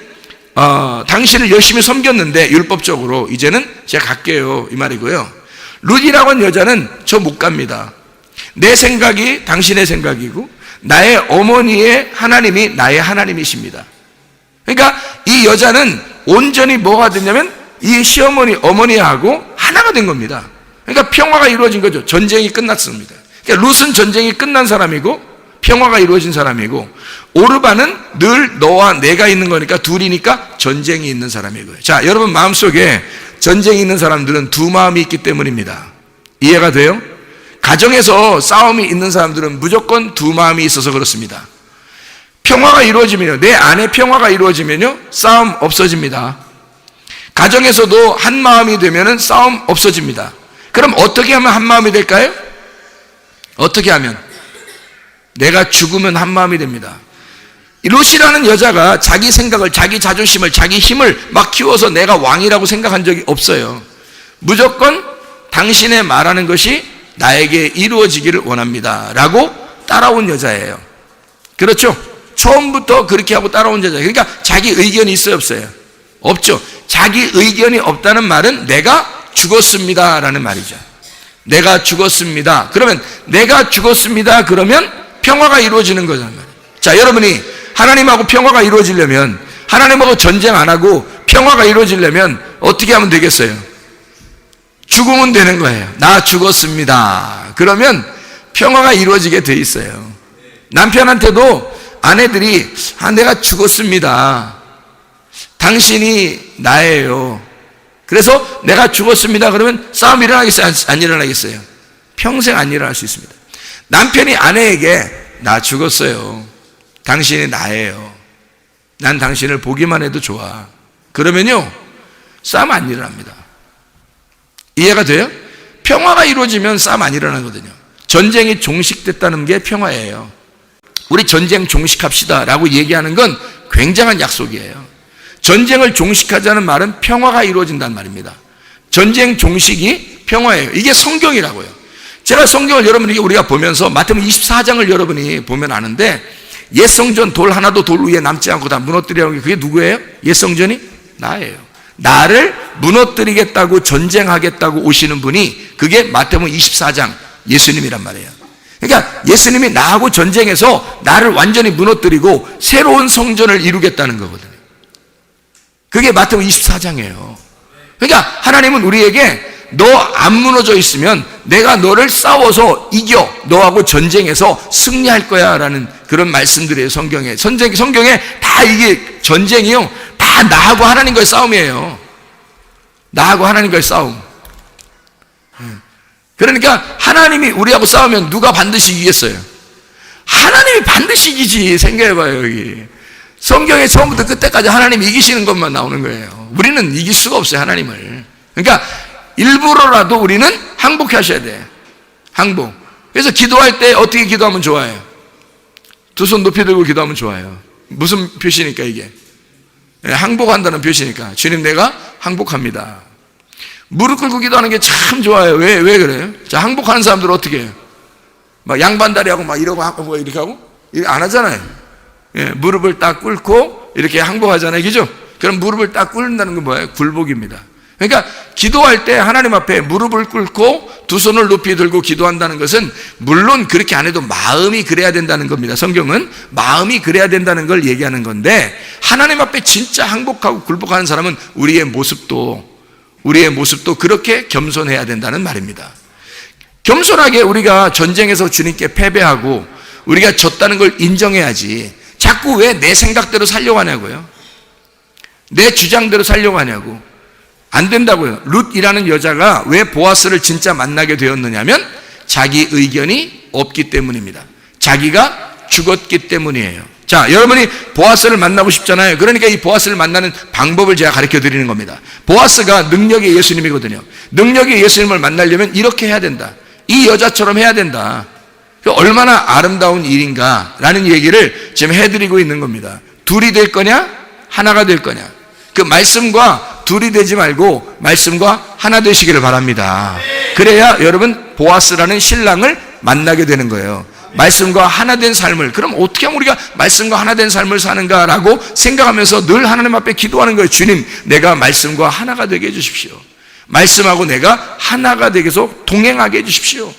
당신을 열심히 섬겼는데 율법적으로 이제는 제가 갈게요, 이 말이고요. 룻이라고 하는 여자는 저 못 갑니다. 내 생각이 당신의 생각이고 나의 어머니의 하나님이 나의 하나님이십니다. 그러니까 이 여자는 온전히 뭐가 됐냐면 이 시어머니, 어머니하고 하나가 된 겁니다. 그러니까 평화가 이루어진 거죠. 전쟁이 끝났습니다. 그러니까 룻은 전쟁이 끝난 사람이고 평화가 이루어진 사람이고, 오르반은 늘 너와 내가 있는 거니까 둘이니까 전쟁이 있는 사람이고요. 자, 여러분 마음속에 전쟁이 있는 사람들은 두 마음이 있기 때문입니다. 이해가 돼요? 가정에서 싸움이 있는 사람들은 무조건 두 마음이 있어서 그렇습니다. 평화가 이루어지면요, 내 안에 평화가 이루어지면요, 싸움 없어집니다. 가정에서도 한 마음이 되면은 싸움 없어집니다. 그럼 어떻게 하면 한 마음이 될까요? 어떻게 하면? 내가 죽으면 한 마음이 됩니다. 룻이라는 여자가 자기 생각을, 자기 자존심을, 자기 힘을 막 키워서 내가 왕이라고 생각한 적이 없어요. 무조건 당신의 말하는 것이 나에게 이루어지기를 원합니다 라고 따라온 여자예요. 그렇죠? 처음부터 그렇게 하고 따라온 여자예요. 그러니까 자기 의견이 있어요, 없어요? 없죠. 자기 의견이 없다는 말은 내가 죽었습니다 라는 말이죠. 내가 죽었습니다. 그러면 내가 죽었습니다 그러면 평화가 이루어지는 거잖아요. 자, 여러분이 하나님하고 평화가 이루어지려면, 하나님하고 전쟁 안 하고 평화가 이루어지려면 어떻게 하면 되겠어요? 죽으면 되는 거예요. 나 죽었습니다. 그러면 평화가 이루어지게 돼 있어요. 남편한테도 아내들이 내가 죽었습니다. 당신이 나예요. 그래서 내가 죽었습니다. 그러면 싸움이 일어나겠어요? 안 일어나겠어요? 평생 안 일어날 수 있습니다. 남편이 아내에게 나 죽었어요. 당신이 나예요. 난 당신을 보기만 해도 좋아. 그러면요, 싸움 안 일어납니다. 이해가 돼요? 평화가 이루어지면 싸움 안 일어나거든요. 전쟁이 종식됐다는 게 평화예요. 우리 전쟁 종식합시다 라고 얘기하는 건 굉장한 약속이에요. 전쟁을 종식하자는 말은 평화가 이루어진다는 말입니다. 전쟁 종식이 평화예요. 이게 성경이라고요. 제가 성경을 여러분에게 우리가 보면서 마태복음 24장을 여러분이 보면 아는데, 옛 성전 돌 하나도 돌 위에 남지 않고 다 무너뜨리라는 게 그게 누구예요? 옛 성전이 나예요. 나를 무너뜨리겠다고 전쟁하겠다고 오시는 분이 그게 마태복음 24장 예수님이란 말이에요. 그러니까 예수님이 나하고 전쟁해서 나를 완전히 무너뜨리고 새로운 성전을 이루겠다는 거거든요. 그게 마태복음 24장이에요. 그러니까 하나님은 우리에게 너 안 무너져 있으면 내가 너를 싸워서 이겨, 너하고 전쟁해서 승리할 거야 라는 그런 말씀들이에요. 성경에 다 이게 전쟁이요, 다 나하고 하나님과의 싸움이에요. 나하고 하나님과의 싸움. 그러니까 하나님이 우리하고 싸우면 누가 반드시 이기겠어요? 하나님이 반드시 이기지. 생각해봐요. 여기 성경에 처음부터 끝까지 하나님이 이기시는 것만 나오는 거예요. 우리는 이길 수가 없어요, 하나님을. 그러니까 일부러라도 우리는 항복해 하셔야 돼. 항복. 그래서 기도할 때 어떻게 기도하면 좋아요? 두 손 높이 들고 기도하면 좋아요. 무슨 표시니까 이게? 항복한다는 표시니까. 주님, 내가 항복합니다. 무릎 꿇고 기도하는 게 참 좋아요. 왜 그래요? 자, 항복하는 사람들은 어떻게 해요? 막 양반다리 하고 막 이러고 하고 이렇게 하고? 이렇게 안 하잖아요. 예, 무릎을 딱 꿇고 이렇게 항복하잖아요. 그죠? 그럼 무릎을 딱 꿇는다는 건 뭐예요? 굴복입니다. 그러니까 기도할 때 하나님 앞에 무릎을 꿇고 두 손을 높이 들고 기도한다는 것은, 물론 그렇게 안 해도 마음이 그래야 된다는 겁니다. 성경은 마음이 그래야 된다는 걸 얘기하는 건데, 하나님 앞에 진짜 항복하고 굴복하는 사람은 우리의 모습도 그렇게 겸손해야 된다는 말입니다. 겸손하게 우리가 전쟁에서 주님께 패배하고 우리가 졌다는 걸 인정해야지, 자꾸 왜 내 생각대로 살려고 하냐고요? 내 주장대로 살려고 하냐고. 안 된다고요. 룻이라는 여자가 왜 보아스를 진짜 만나게 되었느냐면 자기 의견이 없기 때문입니다. 자기가 죽었기 때문이에요. 자, 여러분이 보아스를 만나고 싶잖아요. 그러니까 이 보아스를 만나는 방법을 제가 가르쳐 드리는 겁니다. 보아스가 능력의 예수님이거든요. 능력의 예수님을 만나려면 이렇게 해야 된다. 이 여자처럼 해야 된다. 얼마나 아름다운 일인가 라는 얘기를 지금 해드리고 있는 겁니다. 둘이 될 거냐? 하나가 될 거냐? 그 말씀과 둘이 되지 말고 말씀과 하나 되시기를 바랍니다. 그래야 여러분 보아스라는 신랑을 만나게 되는 거예요. 말씀과 하나 된 삶을. 그럼 어떻게 하면 우리가 말씀과 하나 된 삶을 사는가라고 생각하면서 늘 하나님 앞에 기도하는 거예요. 주님, 내가 말씀과 하나가 되게 해주십시오. 말씀하고 내가 하나가 되게 해서 동행하게 해주십시오.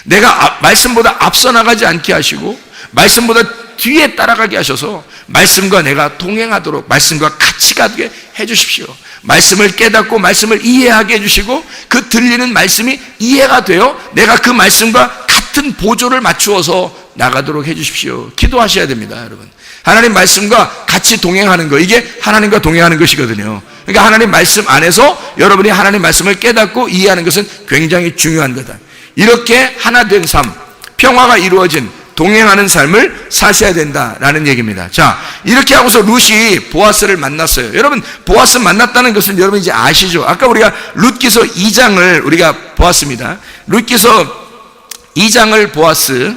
내가 말씀보다 앞서 나가지 않게 하시고 말씀보다 뒤에 따라가게 하셔서 말씀과 내가 동행하도록, 말씀과 같이 가게 해주십시오. 말씀을 깨닫고 말씀을 이해하게 해주시고 그 들리는 말씀이 이해가 되어 내가 그 말씀과 같은 보조를 맞추어서 나가도록 해주십시오. 기도하셔야 됩니다, 여러분. 하나님 말씀과 같이 동행하는 거, 이게 하나님과 동행하는 것이거든요. 그러니까 하나님 말씀 안에서 여러분이 하나님 말씀을 깨닫고 이해하는 것은 굉장히 중요한 거다. 이렇게 하나 된 삶, 평화가 이루어진 동행하는 삶을 사셔야 된다라는 얘기입니다. 자, 이렇게 하고서 룻이 보아스를 만났어요. 여러분, 보아스 만났다는 것은 여러분 이제 아시죠? 아까 우리가 룻기서 2장을 우리가 보았습니다. 룻기서 2장을 보았스,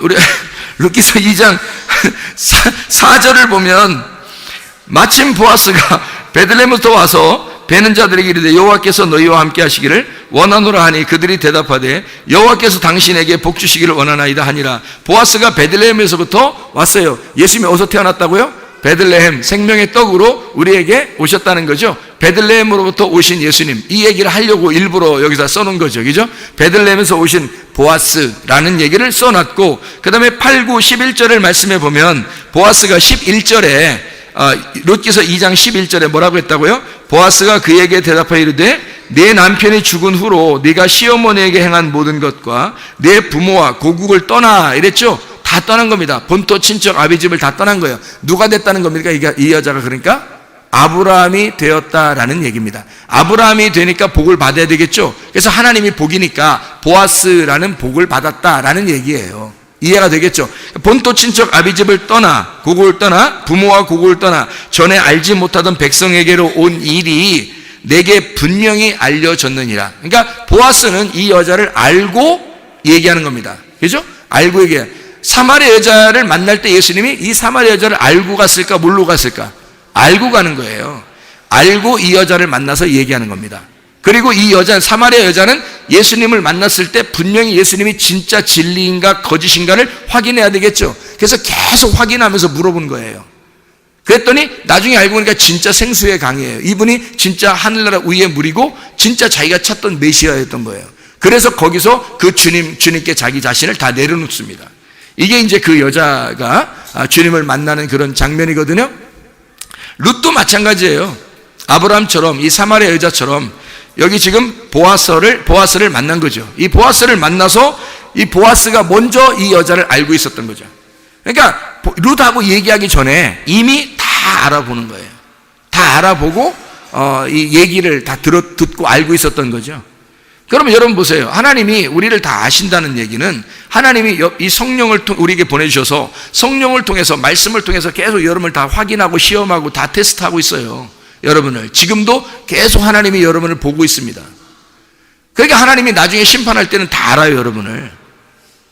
우리 룻기서 2장 4절을 보면 마침 보아스가 베들레헴부터 와서 베는 자들에게 이르되 여호와께서 너희와 함께 하시기를 원하노라 하니 그들이 대답하되 여호와께서 당신에게 복 주시기를 원하나이다 하니라. 보아스가 베들레헴에서부터 왔어요. 예수님이 어디서 태어났다고요? 베들레헴, 생명의 떡으로 우리에게 오셨다는 거죠. 베들레헴으로부터 오신 예수님, 이 얘기를 하려고 일부러 여기다 써놓은 거죠. 그죠? 베들레헴에서 오신 보아스라는 얘기를 써놨고, 그 다음에 8, 9, 11절을 말씀해 보면 보아스가 11절에 룻기서 2장 11절에 뭐라고 했다고요? 보아스가 그에게 대답하여 이르되 내 남편이 죽은 후로 네가 시어머니에게 행한 모든 것과 내 부모와 고국을 떠나 이랬죠. 다 떠난 겁니다. 본토 친척 아비 집을 다 떠난 거예요. 누가 됐다는 겁니까? 이 여자가 그러니까 아브라함이 되었다라는 얘기입니다. 아브라함이 되니까 복을 받아야 되겠죠. 그래서 하나님이 복이니까 보아스라는 복을 받았다라는 얘기예요. 이해가 되겠죠? 본토 친척 아비 집을 떠나 고국을 떠나 부모와 고국을 떠나 전에 알지 못하던 백성에게로 온 일이 내게 분명히 알려졌느니라. 그러니까 보아스는 이 여자를 알고 얘기하는 겁니다. 그죠? 알고 얘기해. 사마리아 여자를 만날 때 예수님이 이 사마리아 여자를 알고 갔을까 모르고 갔을까? 알고 가는 거예요. 알고 이 여자를 만나서 얘기하는 겁니다. 그리고 이 여자, 사마리아 여자는 예수님을 만났을 때 분명히 예수님이 진짜 진리인가 거짓인가를 확인해야 되겠죠. 그래서 계속 확인하면서 물어본 거예요. 그랬더니 나중에 알고 보니까 진짜 생수의 강이에요. 이분이 진짜 하늘나라 위의 물이고 진짜 자기가 찾던 메시아였던 거예요. 그래서 거기서 그 주님께 자기 자신을 다 내려놓습니다. 이게 이제 그 여자가 주님을 만나는 그런 장면이거든요. 룻도 마찬가지예요. 아브라함처럼 이 사마리아 여자처럼 여기 지금 보아스를 만난 거죠. 이 보아스를 만나서 이 보아스가 먼저 이 여자를 알고 있었던 거죠. 그러니까 룻하고 얘기하기 전에 이미 다 알아보는 거예요. 다 알아보고 이 얘기를 다 듣고 알고 있었던 거죠. 그러면 여러분 보세요. 하나님이 우리를 다 아신다는 얘기는 하나님이 이 성령을 우리에게 보내주셔서 성령을 통해서 말씀을 통해서 계속 여러분을 다 확인하고 시험하고 다 테스트하고 있어요. 여러분을 지금도 계속 하나님이 여러분을 보고 있습니다. 그러니까 하나님이 나중에 심판할 때는 다 알아요. 여러분을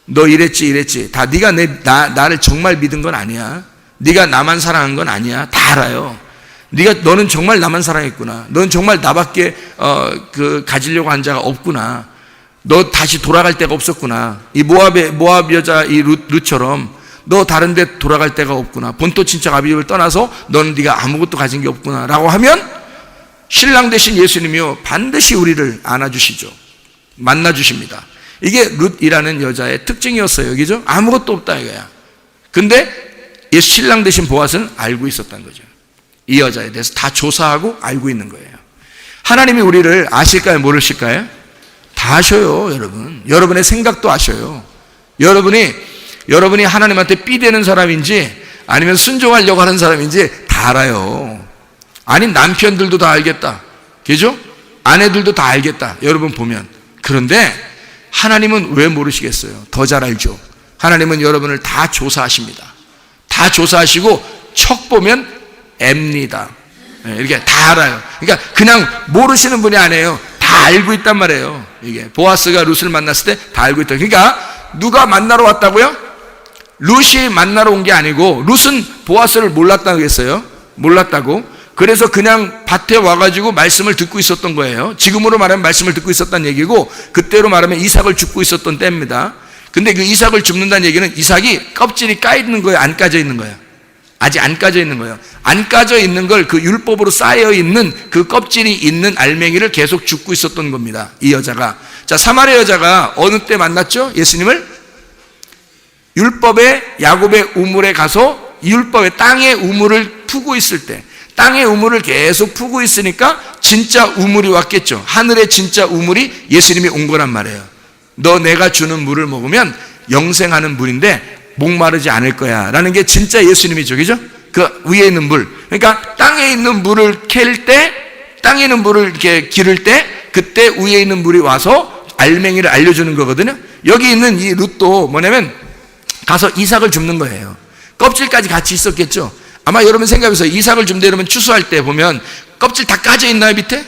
너 이랬지 다 네가 나를 정말 믿은 건 아니야. 네가 나만 사랑한 건 아니야. 다 알아요. 너는 정말 나만 사랑했구나. 넌 정말 나밖에 가지려고 한 자가 없구나. 너 다시 돌아갈 데가 없었구나. 이 모압 여자 이 룻처럼 너 다른 데 돌아갈 데가 없구나. 본토 친척 아비집을 떠나서 너는 네가 아무것도 가진 게 없구나 라고 하면 신랑 되신 예수님이요 반드시 우리를 안아주시죠. 만나주십니다. 이게 룻이라는 여자의 특징이었어요. 그죠? 아무것도 없다 이거야. 근데 예수 신랑 되신 보아스는 알고 있었다는 거죠. 이 여자에 대해서 다 조사하고 알고 있는 거예요. 하나님이 우리를 아실까요? 모르실까요? 다 아셔요. 여러분. 여러분의 생각도 아셔요. 여러분이 하나님한테 삐대는 사람인지 아니면 순종하려고 하는 사람인지 다 알아요. 아니 남편들도 다 알겠다. 그죠? 아내들도 다 알겠다. 여러분 보면. 그런데 하나님은 왜 모르시겠어요? 더 잘 알죠. 하나님은 여러분을 다 조사하십니다. 다 조사하시고 척 보면 앱니다. 이렇게 다 알아요. 그러니까 그냥 모르시는 분이 아니에요. 다 알고 있단 말이에요. 이게 보아스가 룻을 만났을 때 다 알고 있다. 그러니까 누가 만나러 왔다고요? 룻이 만나러 온 게 아니고 룻은 보아스를 몰랐다고 했어요. 몰랐다고. 그래서 그냥 밭에 와가지고 말씀을 듣고 있었던 거예요. 지금으로 말하면 말씀을 듣고 있었다는 얘기고 그때로 말하면 이삭을 줍고 있었던 때입니다. 근데 그 이삭을 줍는다는 얘기는 이삭이 껍질이 까 있는 거예요? 안 까져 있는 거예요? 아직 안 까져 있는 거예요. 안 까져 있는 걸 그 율법으로 쌓여 있는 그 껍질이 있는 알맹이를 계속 줍고 있었던 겁니다. 이 여자가. 자, 사마리아 여자가 어느 때 만났죠? 예수님을? 율법의 야곱의 우물에 가서 율법의 땅의 우물을 푸고 있을 때, 땅의 우물을 계속 푸고 있으니까 진짜 우물이 왔겠죠. 하늘의 진짜 우물이 예수님이 온 거란 말이에요. 너 내가 주는 물을 먹으면 영생하는 물인데 목마르지 않을 거야 라는 게 진짜 예수님이죠. 그죠? 그 위에 있는 물. 그러니까 땅에 있는 물을 캘 때, 땅에 있는 물을 이렇게 기를 때 그때 위에 있는 물이 와서 알맹이를 알려주는 거거든요. 여기 있는 이 룻도 뭐냐면 가서 이삭을 줍는 거예요. 껍질까지 같이 있었겠죠. 아마 여러분 생각해보세요. 이삭을 줍는데 여러분 추수할 때 보면 껍질 다 까져 있나요? 밑에?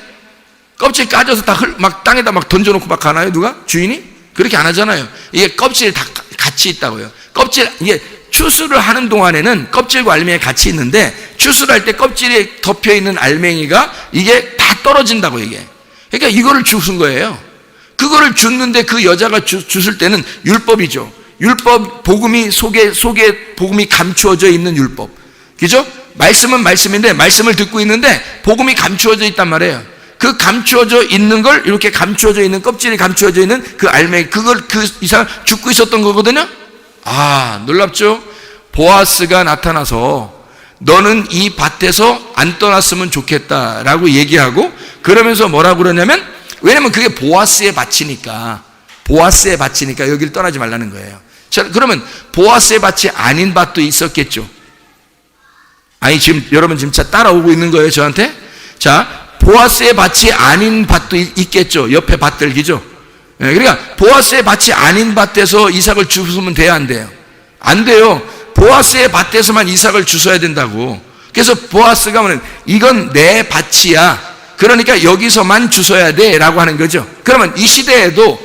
껍질 까져서 다 막 땅에다 막 던져놓고 막 가나요? 누가? 주인이? 그렇게 안 하잖아요. 이게 껍질이 다 같이 있다고요. 이게 추수를 하는 동안에는 껍질과 알맹이가 같이 있는데 추수를 할 때 껍질에 덮여 있는 알맹이가 이게 다 떨어진다고 이게. 그러니까 이거를 주신 거예요. 그거를 줬는데 그 여자가 주실 때는 율법이죠. 율법, 복음이 속에 복음이 감추어져 있는 율법. 그죠? 말씀은 말씀인데 말씀을 듣고 있는데 복음이 감추어져 있단 말이에요. 그 감추어져 있는 걸 이렇게 감추어져 있는 껍질이 감추어져 있는 그 알맹이 그걸 그 이상 죽고 있었던 거거든요. 아, 놀랍죠? 보아스가 나타나서 너는 이 밭에서 안 떠났으면 좋겠다라고 얘기하고 그러면서 뭐라고 그러냐면 왜냐면 그게 보아스의 밭이니까 여기를 떠나지 말라는 거예요. 자, 그러면 보아스의 밭이 아닌 밭도 있었겠죠. 아니 지금 여러분 지금 따라오고 있는 거예요 저한테? 자, 보아스의 밭이 아닌 밭도 있겠죠. 옆에 밭들 기죠. 그러니까 보아스의 밭이 아닌 밭에서 이삭을 주우면 돼야 안 돼요? 안 돼요. 보아스의 밭에서만 이삭을 주워야 된다고. 그래서 보아스가 뭐냐면 이건 내 밭이야. 그러니까 여기서만 주워야 돼 라고 하는 거죠. 그러면 이 시대에도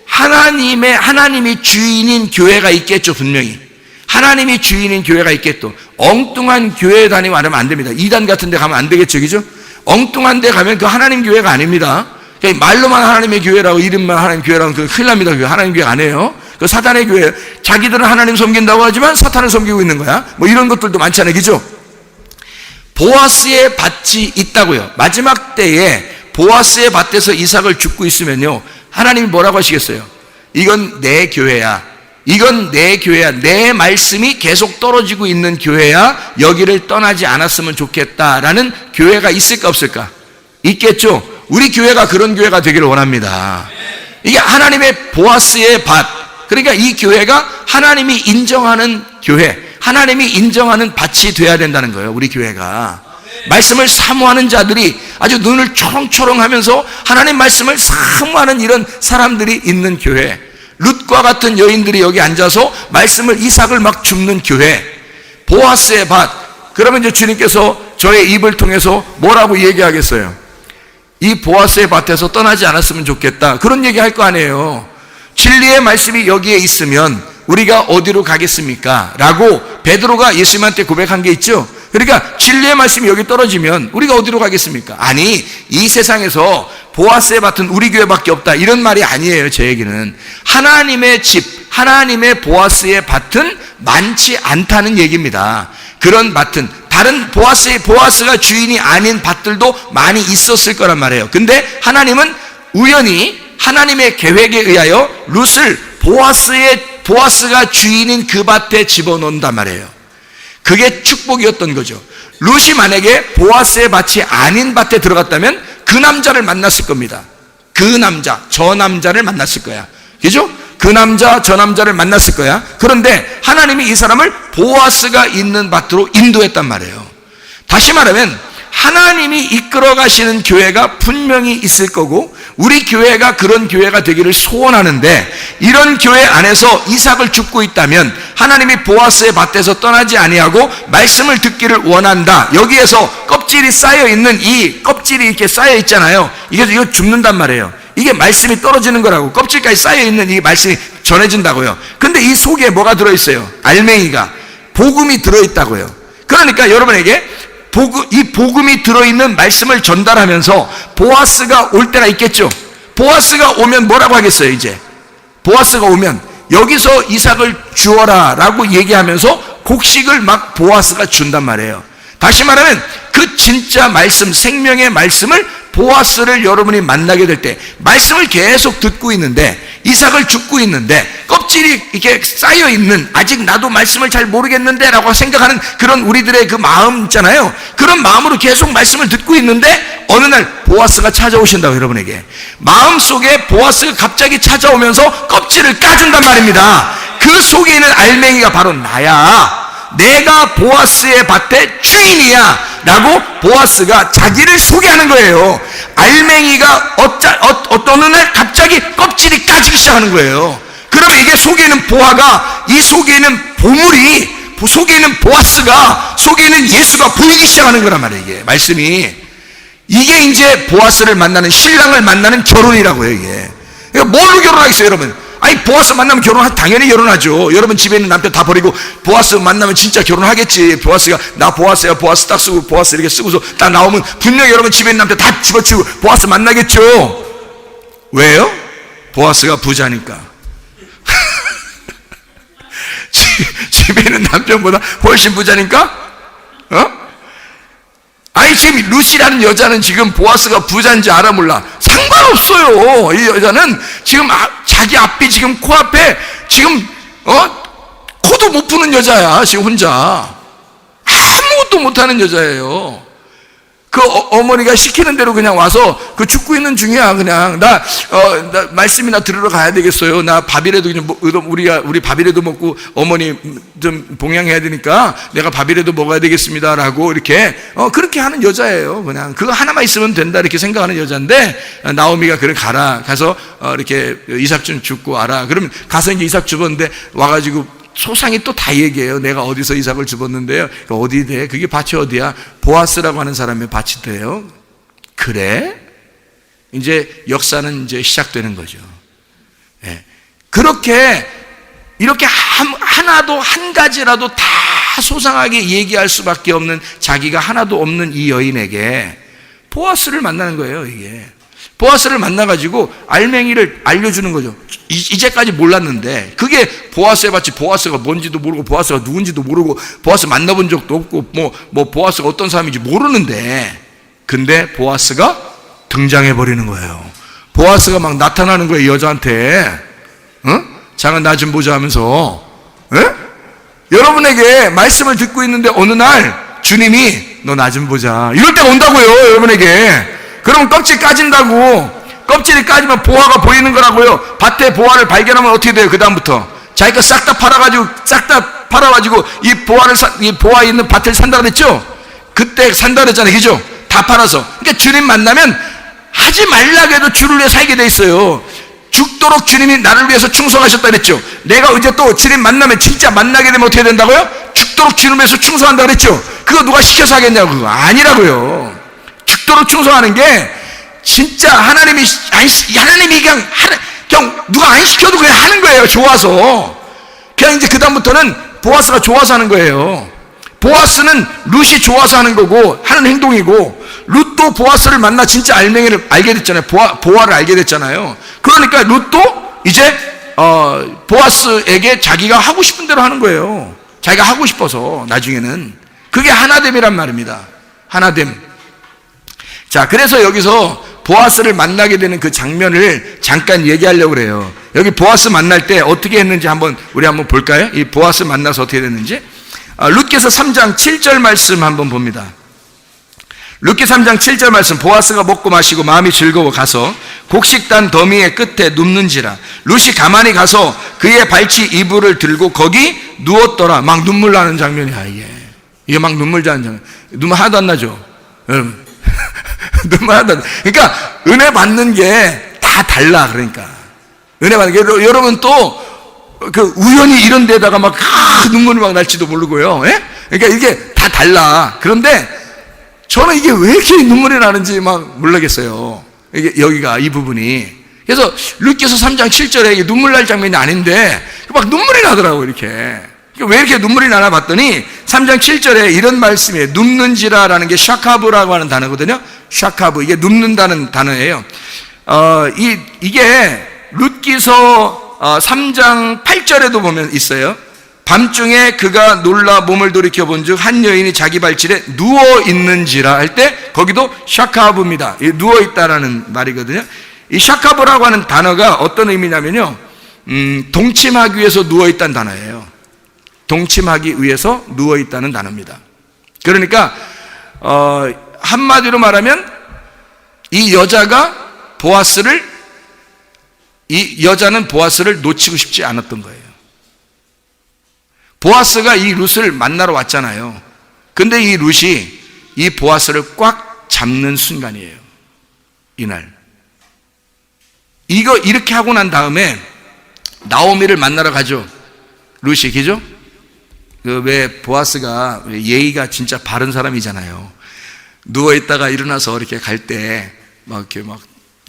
하나님이 주인인 교회가 있겠죠. 분명히 하나님이 주인인 교회가 있겠죠. 엉뚱한 교회 다니고 하면 안 됩니다. 이단 같은 데 가면 안 되겠죠. 그죠? 엉뚱한 데 가면 그 하나님 교회가 아닙니다. 말로만 하나님의 교회라고 이름만 하나님 교회라고 그 큰일 납니다. 하나님 교회 아니에요. 그 사탄의 교회. 자기들은 하나님 섬긴다고 하지만 사탄을 섬기고 있는 거야. 뭐 이런 것들도 많잖아요. 그죠? 보아스의 밭이 있다고요. 마지막 때에 보아스의 밭에서 이삭을 줍고 있으면요. 하나님이 뭐라고 하시겠어요? 이건 내 교회야. 이건 내 교회야. 내 말씀이 계속 떨어지고 있는 교회야. 여기를 떠나지 않았으면 좋겠다라는 교회가 있을까 없을까? 있겠죠. 우리 교회가 그런 교회가 되기를 원합니다. 이게 하나님의 보아스의 밭. 그러니까 이 교회가 하나님이 인정하는 교회, 하나님이 인정하는 밭이 돼야 된다는 거예요. 우리 교회가 말씀을 사모하는 자들이 아주 눈을 초롱초롱하면서 하나님 말씀을 사모하는 이런 사람들이 있는 교회. 룻과 같은 여인들이 여기 앉아서 말씀을 이삭을 막 줍는 교회. 보아스의 밭. 그러면 이제 주님께서 저의 입을 통해서 뭐라고 얘기하겠어요? 이 보아스의 밭에서 떠나지 않았으면 좋겠다. 그런 얘기 할 거 아니에요. 진리의 말씀이 여기에 있으면 우리가 어디로 가겠습니까? 라고 베드로가 예수님한테 고백한 게 있죠. 그러니까 진리의 말씀이 여기 떨어지면 우리가 어디로 가겠습니까? 아니, 이 세상에서 보아스의 밭은 우리 교회밖에 없다 이런 말이 아니에요. 제 얘기는 하나님의 집, 하나님의 보아스의 밭은 많지 않다는 얘기입니다. 그런 밭은 다른 보아스가 주인이 아닌 밭들도 많이 있었을 거란 말이에요. 근데 하나님은 우연히 하나님의 계획에 의하여 룻을 보아스가 주인인 그 밭에 집어넣는단 말이에요. 그게 축복이었던 거죠. 룻이 만약에 보아스의 밭이 아닌 밭에 들어갔다면 그 남자를 만났을 겁니다. 저 남자를 만났을 거야. 그죠? 그 남자, 저 남자를 만났을 거야. 그런데 하나님이 이 사람을 보아스가 있는 밭으로 인도했단 말이에요. 다시 말하면 하나님이 이끌어 가시는 교회가 분명히 있을 거고 우리 교회가 그런 교회가 되기를 소원하는데 이런 교회 안에서 이삭을 줍고 있다면 하나님이 보아스의 밭에서 떠나지 아니하고 말씀을 듣기를 원한다. 여기에서 껍질이 쌓여있는 이 껍질이 이렇게 쌓여 있잖아요. 이거 줍는단 말이에요. 이게 말씀이 떨어지는 거라고. 껍질까지 쌓여있는 이 말씀이 전해진다고요. 근데 이 속에 뭐가 들어있어요? 알맹이가 복음이 들어있다고요. 그러니까 여러분에게 이 복음이 들어있는 말씀을 전달하면서 보아스가 올 때가 있겠죠. 보아스가 오면 뭐라고 하겠어요? 이제 보아스가 오면 여기서 이삭을 주어라 라고 얘기하면서 곡식을 막 보아스가 준단 말이에요. 다시 말하면 그 진짜 말씀, 생명의 말씀을 보아스를 여러분이 만나게 될 때 말씀을 계속 듣고 있는데 이삭을 줍고 있는데 껍질이 이렇게 쌓여있는 아직 나도 말씀을 잘 모르겠는데 라고 생각하는 그런 우리들의 그 마음 있잖아요. 그런 마음으로 계속 말씀을 듣고 있는데 어느 날 보아스가 찾아오신다고. 여러분에게 마음속에 보아스가 갑자기 찾아오면서 껍질을 까준단 말입니다. 그 속에 있는 알맹이가 바로 나야. 내가 보아스의 밭의 주인이야 라고 보아스가 자기를 소개하는 거예요. 알맹이가 어떤 날 갑자기 껍질이 까지기 시작하는 거예요. 그러면 이게 속에 있는 보아가, 이 속에 있는 보물이, 속에 있는 보아스가, 속에 있는 예수가 보이기 시작하는 거란 말이에요. 이게 말씀이. 이게 이제 보아스를 만나는, 신랑을 만나는 결혼이라고요. 이게. 그러니까 뭘로 결혼하겠어요 여러분? 아니, 보아스 만나면 당연히 결혼하죠. 여러분 집에 있는 남편 다 버리고 보아스 만나면 진짜 결혼하겠지. 보아스가 나 보아스야, 보아스 딱 쓰고 보아스 이렇게 쓰고서 딱 나오면 분명히 여러분 집에 있는 남편 다 집어치우고 보아스 만나겠죠. 왜요? 보아스가 부자니까. 집에 있는 남편보다 훨씬 부자니까? 아니, 지금 루시라는 여자는 지금 보아스가 부자인지 알아 몰라? 상관없어요. 이 여자는 지금 자기 앞이 지금 코앞에 지금 코도 못 푸는 여자야. 지금 혼자 아무것도 못하는 여자예요. 그 어머니가 시키는 대로 그냥 와서 그 죽고 있는 중이야. 그냥 나 말씀이나 들으러 가야 되겠어요. 나 밥이라도 그냥 우리 밥이라도 먹고 어머니 좀 봉양해야 되니까 내가 밥이라도 먹어야 되겠습니다라고 이렇게 그렇게 하는 여자예요. 그냥 그거 하나만 있으면 된다 이렇게 생각하는 여자인데, 나오미가 그래 가라, 가서 이렇게 이삭 좀 줍고 와라. 그러면 가서 이제 이삭 줍었는데 와가지고 소상히 또 다 얘기해요. 내가 어디서 이삭을 집었는데요. 어디 돼? 그게 밭이 어디야? 보아스라고 하는 사람의 밭이 돼요. 그래? 이제 역사는 이제 시작되는 거죠. 예. 그렇게 이렇게 하나도 한 가지라도 다 소상하게 얘기할 수밖에 없는, 자기가 하나도 없는 이 여인에게 보아스를 만나는 거예요. 이게 보아스를 만나가지고 알맹이를 알려주는 거죠. 이제까지 몰랐는데, 그게 보아스의 밭이 보아스가 뭔지도 모르고 보아스가 누군지도 모르고 보아스 만나본 적도 없고 뭐 보아스가 어떤 사람인지 모르는데, 근데 보아스가 등장해 버리는 거예요. 보아스가 막 나타나는 거예요. 이 여자한테. 잠깐 나 좀 보자 하면서. 여러분에게 말씀을 듣고 있는데 어느 날 주님이 너 나 좀 보자 이럴 때가 온다고요. 여러분에게. 그러면 껍질 까진다고. 껍질이 까지면 보화가 보이는 거라고요. 밭에 보화를 발견하면 어떻게 돼요? 그 다음부터 자기가 싹 다 팔아가지고 이 보화 있는 밭을 산다 그랬죠. 그때 산다 그랬잖아요. 그죠? 다 팔아서. 그러니까 주님 만나면 하지 말라고 해도 주를 위해 살게 돼 있어요. 죽도록 주님이 나를 위해서 충성하셨다 그랬죠. 내가 이제 또 주님 만나면, 진짜 만나게 되면 어떻게 된다고요? 죽도록 주님을 위해서 충성한다 그랬죠. 그거 누가 시켜서 하겠냐고. 그거 아니라고요. 죽도록 충성하는 게 진짜 하나님이 그냥 누가 안 시켜도 그냥 하는 거예요. 좋아서. 그냥 이제 그다음부터는 보아스가 좋아서 하는 거예요. 보아스는 룻이 좋아서 하는 거고 하는 행동이고, 룻도 보아스를 만나 진짜 알맹이를 알게 됐잖아요. 보아를 알게 됐잖아요. 그러니까 룻도 이제 보아스에게 자기가 하고 싶은 대로 하는 거예요. 자기가 하고 싶어서. 나중에는 그게 하나됨이란 말입니다. 하나됨. 자, 그래서 여기서 보아스를 만나게 되는 그 장면을 잠깐 얘기하려고 그래요. 여기 보아스 만날 때 어떻게 했는지 우리 한번 볼까요? 이 보아스 만나서 어떻게 됐는지. 룻기서 3장 7절 말씀 한번 봅니다. 룻기 3장 7절 말씀. 보아스가 먹고 마시고 마음이 즐거워 가서 곡식단 더미의 끝에 눕는지라. 룻이 가만히 가서 그의 발치 이불을 들고 거기 누웠더라. 막 눈물 나는 장면이야. 이게 막 눈물 나는 장면. 눈물 하나도 안 나죠, 여러분? 눈물 하나도 안 나. 그러니까 은혜 받는 게 다 달라. 그러니까 은혜 받는 게, 여러분 또 그 우연히 이런 데다가 막 눈물이 막 날지도 모르고요. 그러니까 이게 다 달라. 그런데 저는 이게 왜 이렇게 눈물이 나는지 막 모르겠어요. 이게 여기가 이 부분이. 그래서 룻기서 3장 7절에 이게 눈물 날 장면이 아닌데 막 눈물이 나더라고요. 이렇게. 왜 이렇게 눈물이 나나 봤더니 3장 7절에 이런 말씀이에요. 눕는지라라는 게 샤카브라고 하는 단어거든요. 샤카브. 이게 눕는다는 단어예요. 이게 룻기서 3장 8절에도 보면 있어요. 밤중에 그가 놀라 몸을 돌이켜 본즉 한 여인이 자기 발질에 누워 있는지라 할 때 거기도 샤카브입니다. 누워 있다라는 말이거든요. 이 샤카브라고 하는 단어가 어떤 의미냐면요, 동침하기 위해서 누워 있다는 단어예요. 동침하기 위해서 누워 있다는 단어입니다. 그러니까 한마디로 말하면 이 여자는 보아스를 놓치고 싶지 않았던 거예요. 보아스가 이 룻을 만나러 왔잖아요. 근데 이 룻이 이 보아스를 꽉 잡는 순간이에요. 이날. 이렇게 하고 난 다음에 나오미를 만나러 가죠. 룻이. 그죠? 왜 보아스가 예의가 진짜 바른 사람이잖아요. 누워있다가 일어나서 이렇게 갈 때 막 이렇게 막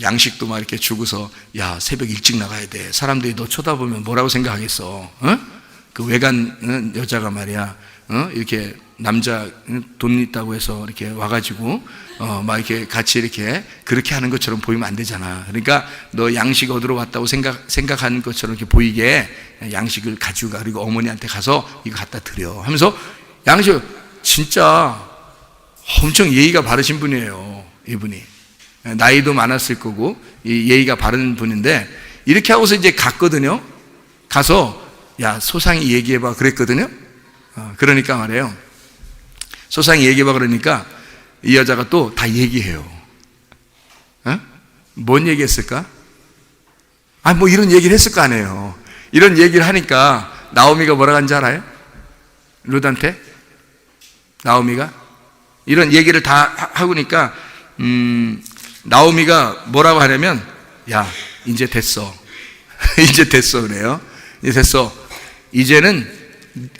양식도 막 이렇게 주고서, 야, 새벽 일찍 나가야 돼. 사람들이 너 쳐다보면 뭐라고 생각하겠어? 그 외간 여자가 말이야, 이렇게 남자 돈 있다고 해서 이렇게 와가지고, 막 이렇게 같이 이렇게 그렇게 하는 것처럼 보이면 안 되잖아. 그러니까 너 양식 얻으러 왔다고 생각하는 것처럼 이렇게 보이게 양식을 가지고 가. 그리고 어머니한테 가서 이거 갖다 드려. 하면서 양식, 진짜 엄청 예의가 바르신 분이에요, 이분이. 나이도 많았을 거고, 예의가 바른 분인데, 이렇게 하고서 이제 갔거든요. 가서, 야, 소상히 얘기해봐. 그랬거든요. 그러니까 말이에요. 소상히 얘기해봐. 그러니까 이 여자가 또 다 얘기해요. 뭔 얘기 했을까? 뭐 이런 얘기를 했을 거 아니에요. 이런 얘기를 하니까 나오미가 뭐라고 한지 알아요? 룻한테? 나오미가? 이런 얘기를 다 하고니까, 나오미가 뭐라고 하냐면, 야, 이제 됐어. 이제 됐어. 그래요. 이제 됐어. 이제는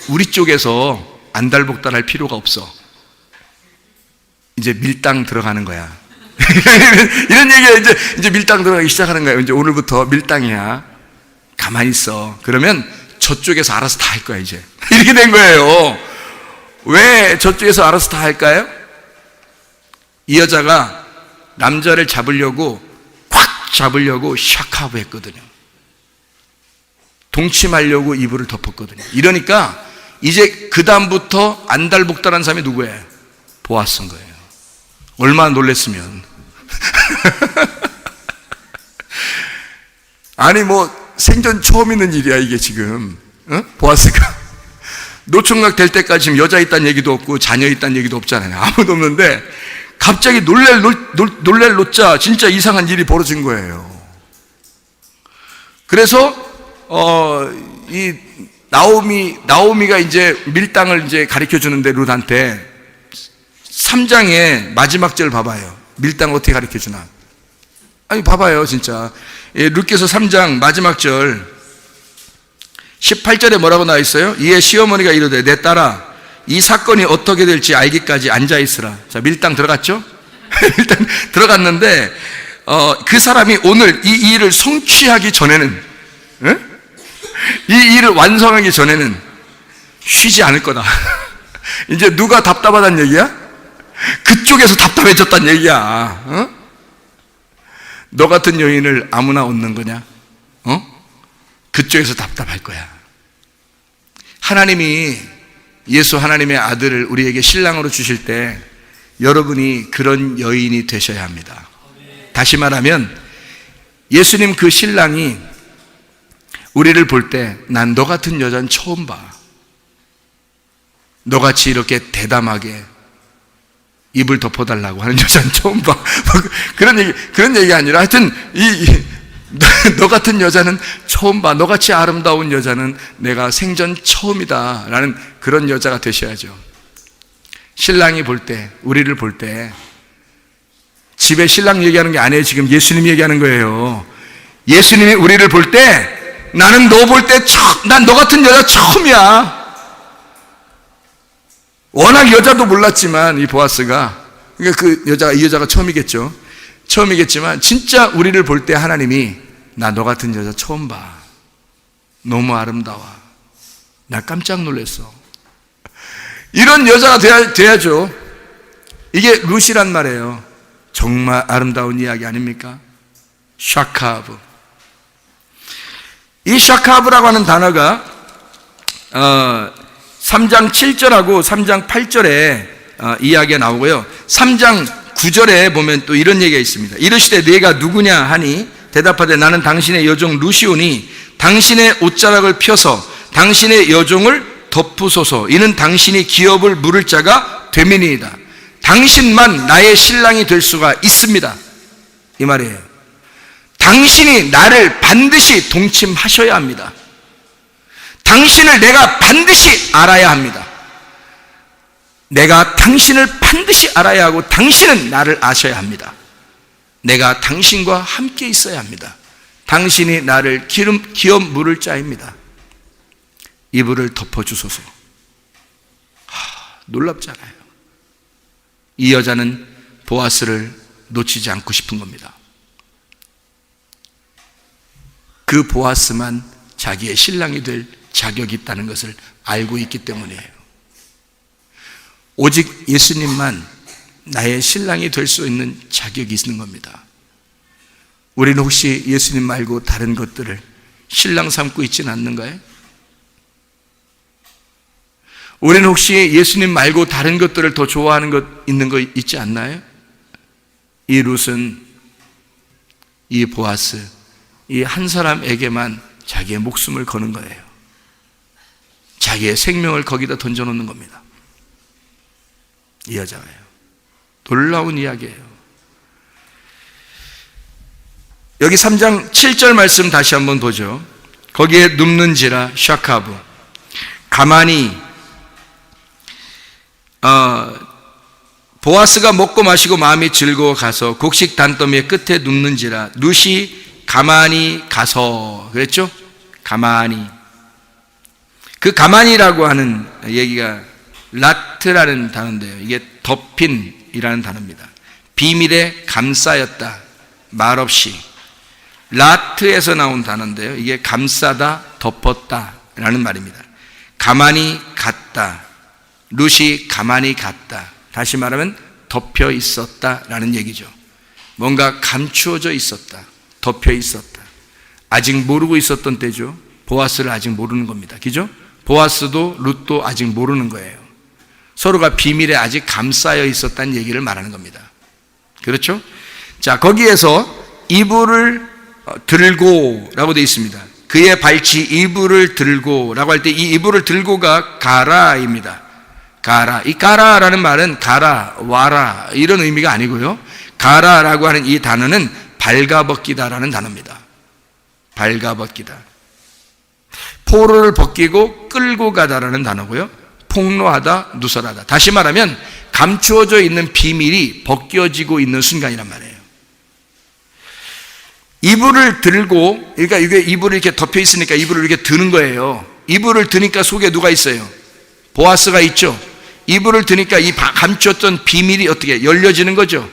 우리 쪽에서 안달복달할 필요가 없어. 이제 밀당 들어가는 거야. 이런 얘기가 이제 밀당 들어가기 시작하는 거야. 이제 오늘부터 밀당이야. 가만히 있어. 그러면 저쪽에서 알아서 다 할 거야, 이제. 이렇게 된 거예요. 왜 저쪽에서 알아서 다 할까요? 이 여자가 남자를 잡으려고, 꽉 잡으려고 샤카브 했거든요. 동침하려고 이불을 덮었거든요. 이러니까 이제 그 다음부터 안달복달한 사람이 누구예요? 보아스인 거예요. 얼마나 놀랬으면. 아니 뭐 생전 처음 있는 일이야 이게 지금. 보아스가 노총각 될 때까지 지금 여자 있다는 얘기도 없고 자녀 있다는 얘기도 없잖아요. 아무도 없는데 갑자기 놀랄 놓자 진짜 이상한 일이 벌어진 거예요. 그래서 이 나오미가 이제 밀당을 이제 가르쳐 주는데 룻한테 3장의 마지막 절 봐봐요. 밀당을 어떻게 가르쳐 주나? 아니 봐봐요 진짜. 룻께서 3장 마지막 절 18절에 뭐라고 나와 있어요? 이에 시어머니가 이르되 내 딸아 이 사건이 어떻게 될지 알기까지 앉아 있으라. 자, 밀당 들어갔죠? 밀당 들어갔는데 그 사람이 오늘 이 일을 성취하기 전에는, 이 일을 완성하기 전에는 쉬지 않을 거다. 이제 누가 답답하다는 얘기야? 그쪽에서 답답해졌다는 얘기야. 너 같은 여인을 아무나 얻는 거냐? 그쪽에서 답답할 거야. 하나님이 예수 하나님의 아들을 우리에게 신랑으로 주실 때 여러분이 그런 여인이 되셔야 합니다. 다시 말하면 예수님 그 신랑이 우리를 볼 때 난 너 같은 여자는 처음 봐. 너같이 이렇게 대담하게 입을 덮어달라고 하는 여자는 처음 봐. 그런 얘기 아니라 하여튼 너 같은 여자는 처음 봐. 너같이 아름다운 여자는 내가 생전 처음이다 라는 그런 여자가 되셔야죠. 신랑이 볼 때, 우리를 볼 때 집에 신랑 얘기하는 게 아니에요. 지금 예수님이 얘기하는 거예요. 예수님이 우리를 볼 때 나는 너 볼 때 난 너 같은 여자 처음이야. 워낙 여자도 몰랐지만 이 보아스가, 그러니까 이 여자가 처음이겠죠. 처음이겠지만 진짜 우리를 볼 때 하나님이 나 너 같은 여자 처음 봐. 너무 아름다워. 나 깜짝 놀랐어. 이런 여자가 돼야죠. 이게 룻이란 말이에요. 정말 아름다운 이야기 아닙니까? 샤카브. 이 샤카브라고 하는 단어가 3장 7절하고 3장 8절에 이야기가 나오고요. 3장 9절에 보면 또 이런 얘기가 있습니다. 이르시되 네가 누구냐 하니 대답하되 나는 당신의 여종 루시오니 당신의 옷자락을 펴서 당신의 여종을 덮으소서. 이는 당신이 기업을 물을 자가 됨이니이다. 당신만 나의 신랑이 될 수가 있습니다. 이 말이에요. 당신이 나를 반드시 동침하셔야 합니다. 당신을 내가 반드시 알아야 합니다. 내가 당신을 반드시 알아야 하고 당신은 나를 아셔야 합니다. 내가 당신과 함께 있어야 합니다. 당신이 나를 기업 물을 자입니다. 이불을 덮어주소서. 놀랍잖아요. 이 여자는 보아스를 놓치지 않고 싶은 겁니다. 그 보아스만 자기의 신랑이 될 자격이 있다는 것을 알고 있기 때문이에요. 오직 예수님만 나의 신랑이 될 수 있는 자격이 있는 겁니다. 우리는 혹시 예수님 말고 다른 것들을 신랑 삼고 있지는 않는가요? 우리는 혹시 예수님 말고 다른 것들을 더 좋아하는 것 있는 거 있지 않나요? 이 룻은, 이 보아스, 이 한 사람에게만 자기의 목숨을 거는 거예요. 자기의 생명을 거기다 던져놓는 겁니다. 이 여자가요. 놀라운 이야기예요. 여기 3장 7절 말씀 다시 한번 보죠. 거기에 눕는지라 샤카브, 가만히 보아스가 먹고 마시고 마음이 즐거워 가서 곡식 단더미의 끝에 눕는지라, 룻이 가만히 가서, 그랬죠? 가만히. 그 가만히라고 하는 얘기가 라트라는 단어인데요, 이게 덮인이라는 단어입니다. 비밀에 감싸였다, 말없이. 라트에서 나온 단어인데요, 이게 감싸다, 덮었다 라는 말입니다. 가만히 갔다, 룻이 가만히 갔다. 다시 말하면 덮여 있었다 라는 얘기죠. 뭔가 감추어져 있었다, 덮여 있었다. 아직 모르고 있었던 때죠. 보아스를 아직 모르는 겁니다. 그죠? 보아스도 룻도 아직 모르는 거예요. 서로가 비밀에 아직 감싸여 있었다는 얘기를 말하는 겁니다. 그렇죠? 자, 거기에서 이불을 들고 라고 되어 있습니다. 그의 발치 이불을 들고 라고 할 때 이 이불을 들고가 가라입니다. 가라. 이 가라라는 말은 가라, 와라 이런 의미가 아니고요. 가라라고 하는 이 단어는 발가벗기다라는 단어입니다. 발가벗기다. 포로를 벗기고 끌고 가다라는 단어고요. 폭로하다, 누설하다. 다시 말하면 감추어져 있는 비밀이 벗겨지고 있는 순간이란 말이에요. 이불을 들고, 그러니까 이게 이불이 이렇게 덮여 있으니까 이불을 이렇게 드는 거예요. 이불을 드니까 속에 누가 있어요? 보아스가 있죠. 이불을 드니까 이 감추었던 비밀이 어떻게 열려지는 거죠?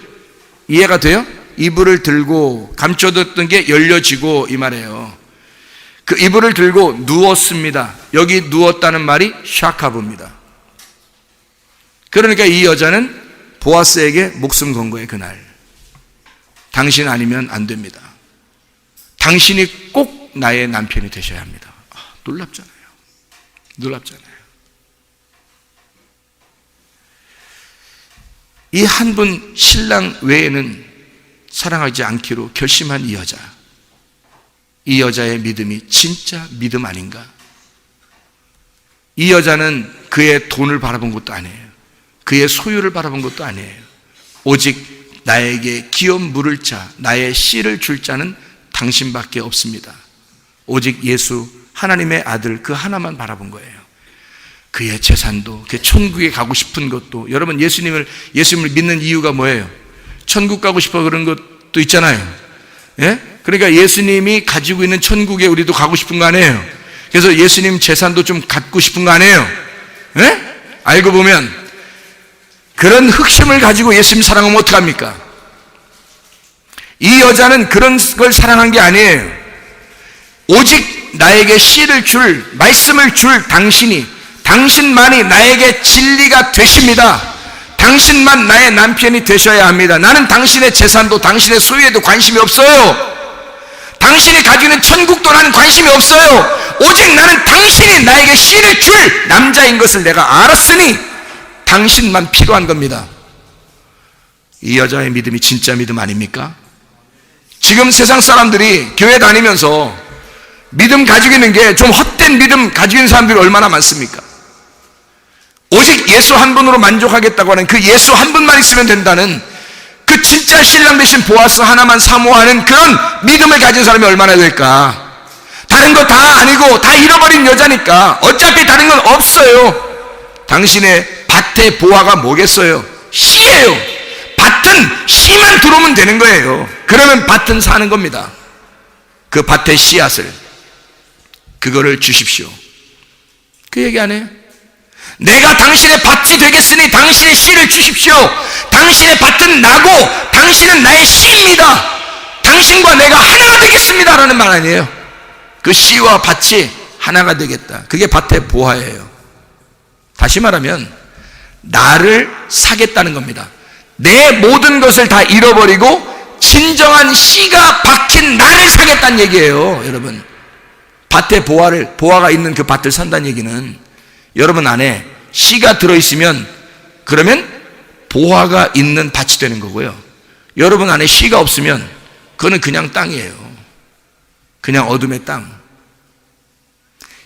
이해가 돼요? 이불을 들고 감춰뒀던 게 열려지고 이 말이에요. 그 이불을 들고 누웠습니다. 여기 누웠다는 말이 샤카브입니다. 그러니까 이 여자는 보아스에게 목숨 건 거예요. 그날 당신 아니면 안 됩니다. 당신이 꼭 나의 남편이 되셔야 합니다. 놀랍잖아요. 놀랍잖아요. 이 한 분 신랑 외에는 사랑하지 않기로 결심한 이 여자, 이 여자의 믿음이 진짜 믿음 아닌가? 이 여자는 그의 돈을 바라본 것도 아니에요. 그의 소유를 바라본 것도 아니에요. 오직 나에게 기업 물을 자, 나의 씨를 줄 자는 당신밖에 없습니다. 오직 예수 하나님의 아들 그 하나만 바라본 거예요. 그의 재산도, 그 천국에 가고 싶은 것도. 여러분 예수님을 믿는 이유가 뭐예요? 천국 가고 싶어 그런 것도 있잖아요. 예? 그러니까 예수님이 가지고 있는 천국에 우리도 가고 싶은 거 아니에요? 그래서 예수님 재산도 좀 갖고 싶은 거 아니에요? 예? 알고 보면 그런 흑심을 가지고 예수님 사랑하면 어떡합니까? 이 여자는 그런 걸 사랑한 게 아니에요. 오직 나에게 씨를 줄, 말씀을 줄 당신만이 나에게 진리가 되십니다. 당신만 나의 남편이 되셔야 합니다. 나는 당신의 재산도 당신의 소유에도 관심이 없어요. 당신이 가지고 있는 천국도 나는 관심이 없어요. 오직 나는 당신이 나에게 씨를 줄 남자인 것을 내가 알았으니 당신만 필요한 겁니다. 이 여자의 믿음이 진짜 믿음 아닙니까? 지금 세상 사람들이 교회 다니면서 믿음 가지고 있는 게 좀 헛된 믿음 가지고 있는 사람들이 얼마나 많습니까? 오직 예수 한 분으로 만족하겠다고 하는 그 예수 한 분만 있으면 된다는 그 진짜 신랑 되신 보아스 하나만 사모하는 그런 믿음을 가진 사람이 얼마나 될까? 다른 거 다 아니고 다 잃어버린 여자니까 어차피 다른 건 없어요. 당신의 밭의 보아가 뭐겠어요? 씨예요. 밭은 씨만 들어오면 되는 거예요. 그러면 밭은 사는 겁니다. 그 밭의 씨앗을, 그거를 주십시오. 그 얘기 안 해요? 내가 당신의 밭이 되겠으니 당신의 씨를 주십시오. 당신의 밭은 나고 당신은 나의 씨입니다. 당신과 내가 하나가 되겠습니다 라는 말 아니에요? 그 씨와 밭이 하나가 되겠다. 그게 밭의 보화예요. 다시 말하면 나를 사겠다는 겁니다. 내 모든 것을 다 잃어버리고 진정한 씨가 박힌 나를 사겠다는 얘기예요. 여러분, 밭의 보화가 있는 그 밭을 산다는 얘기는 여러분 안에 씨가 들어있으면 그러면 보화가 있는 밭이 되는 거고요. 여러분 안에 씨가 없으면 그거는 그냥 땅이에요. 그냥 어둠의 땅.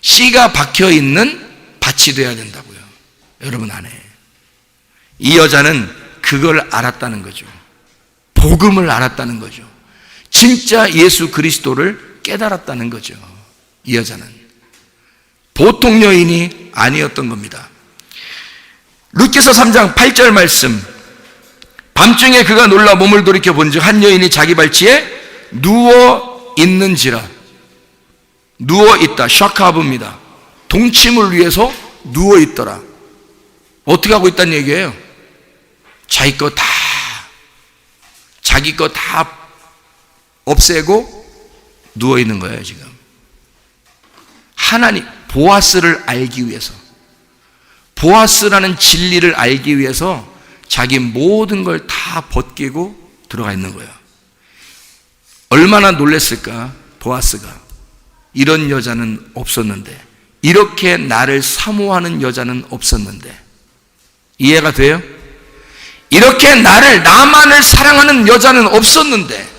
씨가 박혀있는 밭이 되어야 된다고요. 여러분 안에. 이 여자는 그걸 알았다는 거죠. 복음을 알았다는 거죠. 진짜 예수 그리스도를 깨달았다는 거죠. 이 여자는 보통 여인이 아니었던 겁니다. 루키서 3장 8절 말씀, 밤중에 그가 놀라 몸을 돌이켜 본즉 한 여인이 자기 발치에 누워 있는지라. 누워 있다, 샤카브입니다. 동침을 위해서 누워 있더라. 어떻게 하고 있다는 얘기예요? 자기 거 다 없애고 누워 있는 거예요. 지금 하나님 보아스를 알기 위해서, 보아스라는 진리를 알기 위해서 자기 모든 걸 다 벗기고 들어가 있는 거예요. 얼마나 놀랬을까. 보아스가 이런 여자는 없었는데, 이렇게 나를 사모하는 여자는 없었는데. 이해가 돼요? 이렇게 나만을 사랑하는 여자는 없었는데.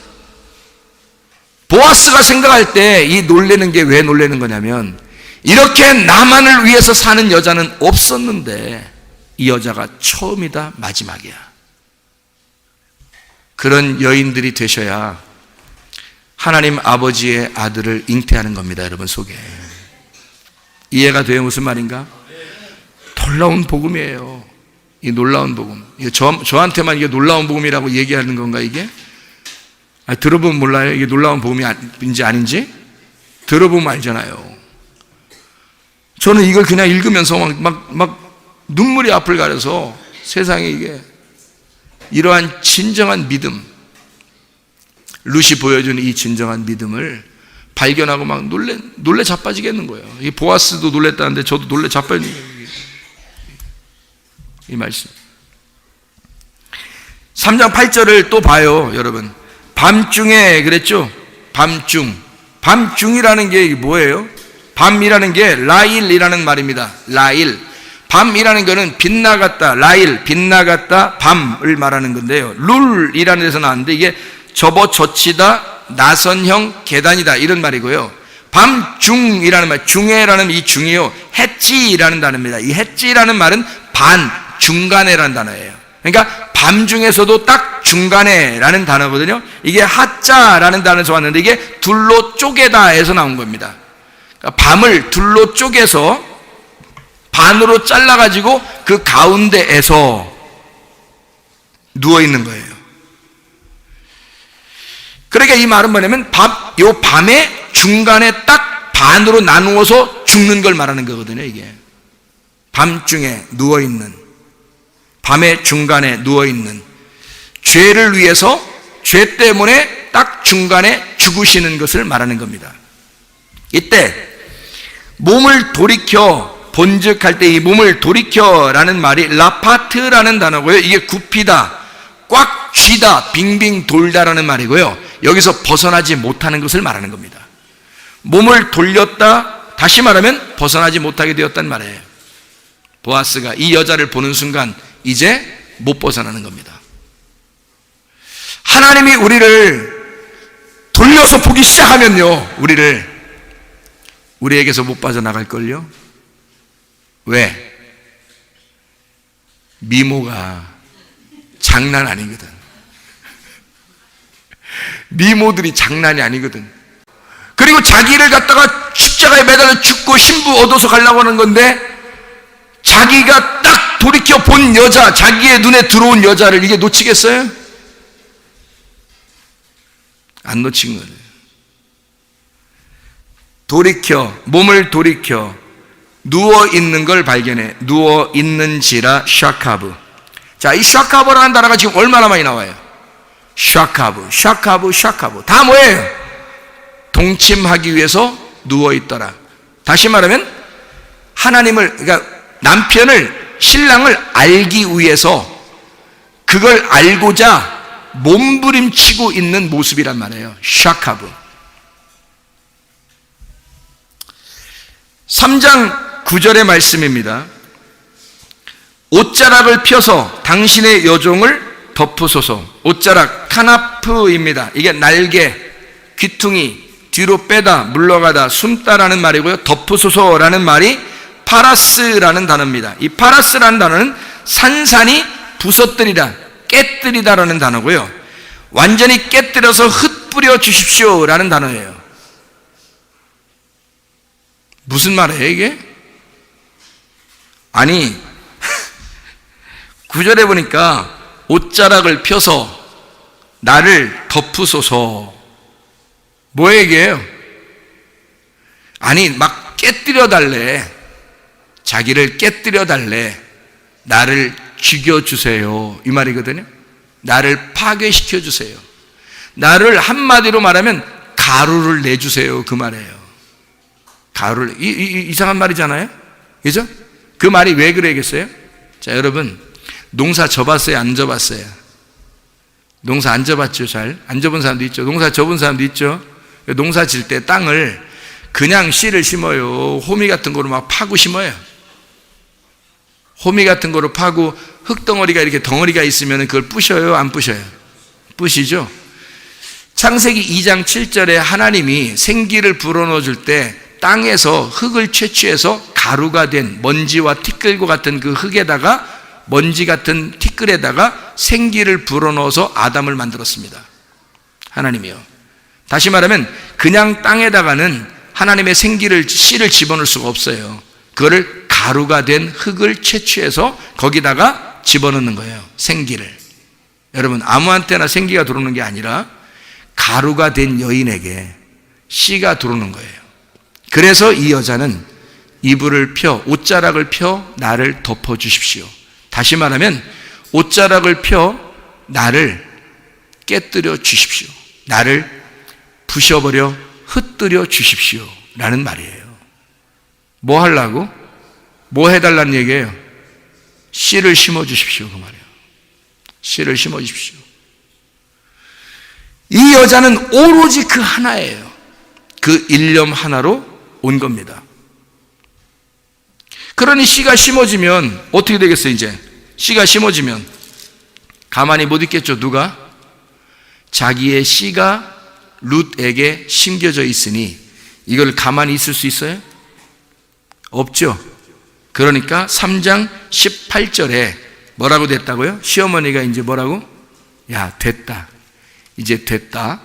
보아스가 생각할 때 이 놀라는 게 왜 놀라는 거냐면, 이렇게 나만을 위해서 사는 여자는 없었는데 이 여자가 처음이다, 마지막이야. 그런 여인들이 되셔야 하나님 아버지의 아들을 잉태하는 겁니다. 여러분 속에. 이해가 돼요? 무슨 말인가? 놀라운 복음이에요. 이 놀라운 복음. 저한테만 이게 놀라운 복음이라고 얘기하는 건가 이게? 들어보면 몰라요? 이게 놀라운 복음인지 아닌지? 들어보면 알잖아요. 저는 이걸 그냥 읽으면서 막 눈물이 앞을 가려서 세상에 이게 이러한 진정한 믿음, 룻이 보여준 이 진정한 믿음을 발견하고 막 놀래 자빠지겠는 거예요. 이 보아스도 놀랬다는데 저도 놀래 자빠지는 거예요. 이 말씀. 3장 8절을 또 봐요, 여러분. 밤중에 그랬죠? 밤중이라는 게 뭐예요? 밤이라는 게 라일이라는 말입니다. 라일. 밤이라는 것은 빗나갔다, 라일, 빗나갔다, 밤을 말하는 건데요. 룰이라는 데서 나왔는데 이게 접어젖히다, 나선형 계단이다 이런 말이고요. 밤중이라는 말, 중해라는 이 중이요, 해지라는 단어입니다. 이 해지라는 말은 반, 중간에라는 단어예요. 그러니까 밤중에서도 딱 중간에라는 단어거든요. 이게 하자라는 단어에서 왔는데 이게 둘로 쪼개다에서 나온 겁니다. 그러니까 밤을 둘로 쪼개서 반으로 잘라가지고 그 가운데에서 누워 있는 거예요. 그러니까 이 말은 뭐냐면 요 밤의 중간에 딱 반으로 나누어서 죽는 걸 말하는 거거든요. 이게 밤중에 누워 있는, 밤의 중간에 누워 있는, 죄를 위해서 죄 때문에 딱 중간에 죽으시는 것을 말하는 겁니다. 이때 몸을 돌이켜 본즉 할 때 이 몸을 돌이켜라는 말이 라파트라는 단어고요. 이게 굽히다, 꽉 쥐다, 빙빙 돌다라는 말이고요. 여기서 벗어나지 못하는 것을 말하는 겁니다. 몸을 돌렸다, 다시 말하면 벗어나지 못하게 되었단 말이에요. 보아스가 이 여자를 보는 순간 이제 못 벗어나는 겁니다. 하나님이 우리를 돌려서 보기 시작하면요, 우리에게서 못 빠져나갈걸요? 왜? 미모가 장난 아니거든. 미모들이 장난이 아니거든. 그리고 자기를 갖다가 십자가에 매달려 죽고 신부 얻어서 가려고 하는 건데, 자기가 딱 돌이켜 본 여자, 자기의 눈에 들어온 여자를 이게 놓치겠어요? 안 놓친 거예요. 몸을 돌이켜 누워있는 걸 발견해. 누워있는지라 샤카브. 자, 이 샤카브라는 단어가 지금 얼마나 많이 나와요? 샤카브. 다 뭐예요? 동침하기 위해서 누워있더라. 다시 말하면 하나님을, 그러니까 남편을, 신랑을 알기 위해서 그걸 알고자 몸부림치고 있는 모습이란 말이에요. 샤카브. 3장 9절의 말씀입니다. 옷자락을 펴서 당신의 여종을 덮으소서. 옷자락, 카나프입니다. 이게 날개, 귀퉁이, 뒤로 빼다, 물러가다, 숨다라는 말이고요. 덮으소서라는 말이 파라스라는 단어입니다. 이 파라스라는 단어는 산산이 부서뜨리다, 깨뜨리다라는 단어고요. 완전히 깨뜨려서 흩뿌려 주십시오라는 단어예요. 무슨 말이에요 이게? 아니 9절에 보니까 옷자락을 펴서 나를 덮으소서. 뭐 얘기해요? 아니 막 깨뜨려 달래. 자기를 깨뜨려 달래. 나를 죽여주세요 이 말이거든요. 나를 파괴시켜 주세요. 나를 한마디로 말하면 가루를 내주세요 그 말이에요. 가루를, 이상한 말이잖아요, 그죠? 그 말이 왜 그래야겠어요? 자, 여러분 농사 져봤어요 안 져봤어요? 농사 안 져봤죠? 잘 안 져본 사람도 있죠. 농사 져본 사람도 있죠. 농사 질 때 땅을 그냥 씨를 심어요? 호미 같은 거로 막 파고 심어요? 호미 같은 거로 파고 흙덩어리가 이렇게 덩어리가 있으면 그걸 부셔요 안 부셔요? 부시죠. 창세기 2장 7절에 하나님이 생기를 불어넣어 줄 때 땅에서 흙을 채취해서 가루가 된 먼지와 티끌과 같은 그 흙에다가 먼지 같은 티끌에다가 생기를 불어넣어서 아담을 만들었습니다. 하나님이요. 다시 말하면 그냥 땅에다가는 하나님의 생기를, 씨를 집어넣을 수가 없어요. 그거를 가루가 된 흙을 채취해서 거기다가 집어넣는 거예요. 생기를. 여러분 아무한테나 생기가 들어오는 게 아니라 가루가 된 여인에게 씨가 들어오는 거예요. 그래서 이 여자는 이불을 펴, 옷자락을 펴 나를 덮어주십시오. 다시 말하면 옷자락을 펴 나를 깨뜨려 주십시오. 나를 부셔버려 흩뜨려 주십시오 라는 말이에요. 뭐 하려고? 뭐 해달라는 얘기예요? 씨를 심어 주십시오 그 말이에요. 씨를 심어 주십시오. 이 여자는 오로지 그 하나예요. 그 일념 하나로 온 겁니다. 그러니 씨가 심어지면 어떻게 되겠어요? 이제 씨가 심어지면 가만히 못 있겠죠. 누가? 자기의 씨가 룻에게 심겨져 있으니 이걸 가만히 있을 수 있어요? 없죠. 그러니까 3장 18절에 뭐라고 됐다고요? 시어머니가 이제 뭐라고? 야 됐다, 이제 됐다,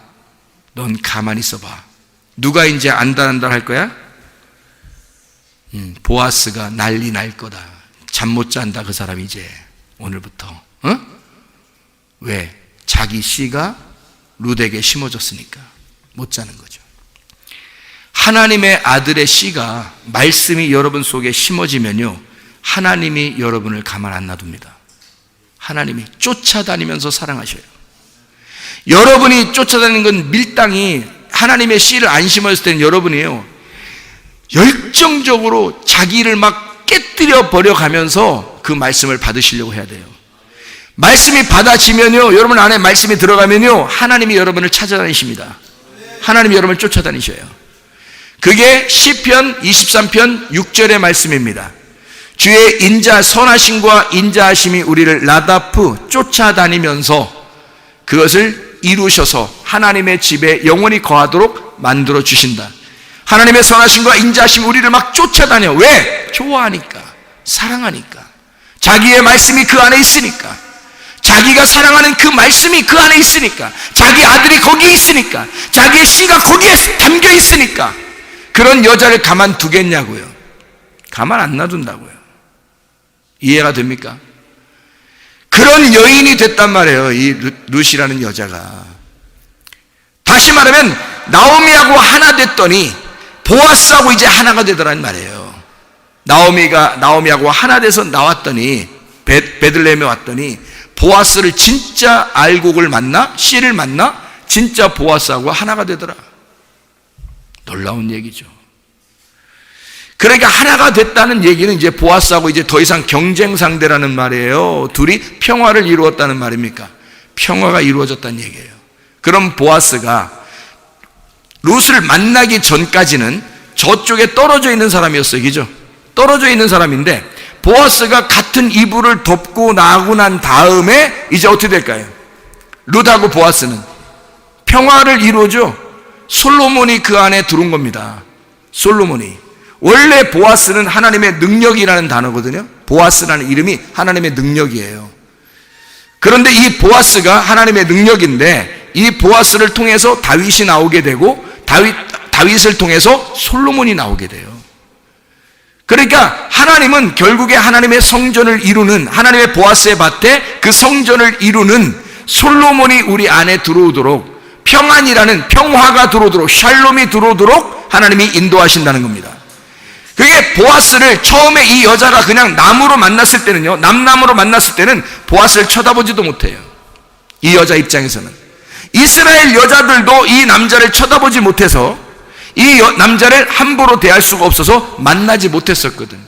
넌 가만히 있어봐. 누가 이제 안달안달 할 거야? 보아스가 난리 날 거다. 잠 못 잔다 그 사람이 이제 오늘부터. 왜? 자기 씨가 룻에게 심어졌으니까 못 자는 거죠. 하나님의 아들의 씨가, 말씀이 여러분 속에 심어지면요 하나님이 여러분을 가만 안 놔둡니다. 하나님이 쫓아다니면서 사랑하셔요. 여러분이 쫓아다니는 건 밀당이, 하나님의 씨를 안 심었을 때는 여러분이요 열정적으로 자기를 막 깨뜨려 버려 가면서 그 말씀을 받으시려고 해야 돼요. 말씀이 받아지면요, 여러분 안에 말씀이 들어가면요 하나님이 여러분을 찾아다니십니다. 하나님이 여러분을 쫓아다니셔요. 그게 시편 23편 6절의 말씀입니다. 주의 인자 선하심과 인자하심이 우리를 라다프 쫓아다니면서 그것을 이루셔서 하나님의 집에 영원히 거하도록 만들어 주신다. 하나님의 선하심과 인자하심이 우리를 막 쫓아다녀. 왜? 좋아하니까, 사랑하니까, 자기의 말씀이 그 안에 있으니까, 자기가 사랑하는 그 말씀이 그 안에 있으니까, 자기 아들이 거기에 있으니까, 자기의 씨가 거기에 담겨 있으니까. 그런 여자를 가만 두겠냐고요? 가만 안 놔둔다고요. 이해가 됩니까? 그런 여인이 됐단 말이에요, 이 룻이라는 여자가. 다시 말하면 나오미하고 하나 됐더니 보아스하고 이제 하나가 되더란 말이에요. 나오미하고 하나 돼서 나왔더니, 베들레헴에 왔더니 보아스를 진짜 알곡을 만나, 씨를 만나 진짜 보아스하고 하나가 되더라. 놀라운 얘기죠. 그러니까 하나가 됐다는 얘기는 이제 보아스하고 이제 더 이상 경쟁 상대라는 말이에요. 둘이 평화를 이루었다는 말입니까? 평화가 이루어졌다는 얘기예요. 그럼 보아스가 룻을 만나기 전까지는 저쪽에 떨어져 있는 사람이었어요. 그죠? 떨어져 있는 사람인데 보아스가 같은 이불을 덮고 나고 난 다음에 이제 어떻게 될까요? 룻하고 보아스는 평화를 이루어줘. 솔로몬이 그 안에 들어온 겁니다. 솔로몬이. 원래 보아스는 하나님의 능력이라는 단어거든요. 보아스라는 이름이 하나님의 능력이에요. 그런데 이 보아스가 하나님의 능력인데 이 보아스를 통해서 다윗이 나오게 되고 다윗을 통해서 솔로몬이 나오게 돼요. 그러니까 하나님은 결국에 하나님의 성전을 이루는, 하나님의 보아스의 밭에 그 성전을 이루는 솔로몬이 우리 안에 들어오도록, 평안이라는 평화가 들어오도록, 샬롬이 들어오도록 하나님이 인도하신다는 겁니다. 그게 보아스를 처음에 이 여자가 그냥 나무로 만났을 때는요, 남나무로 만났을 때는 보아스를 쳐다보지도 못해요. 이 여자 입장에서는. 이스라엘 여자들도 이 남자를 쳐다보지 못해서 이 남자를 함부로 대할 수가 없어서 만나지 못했었거든.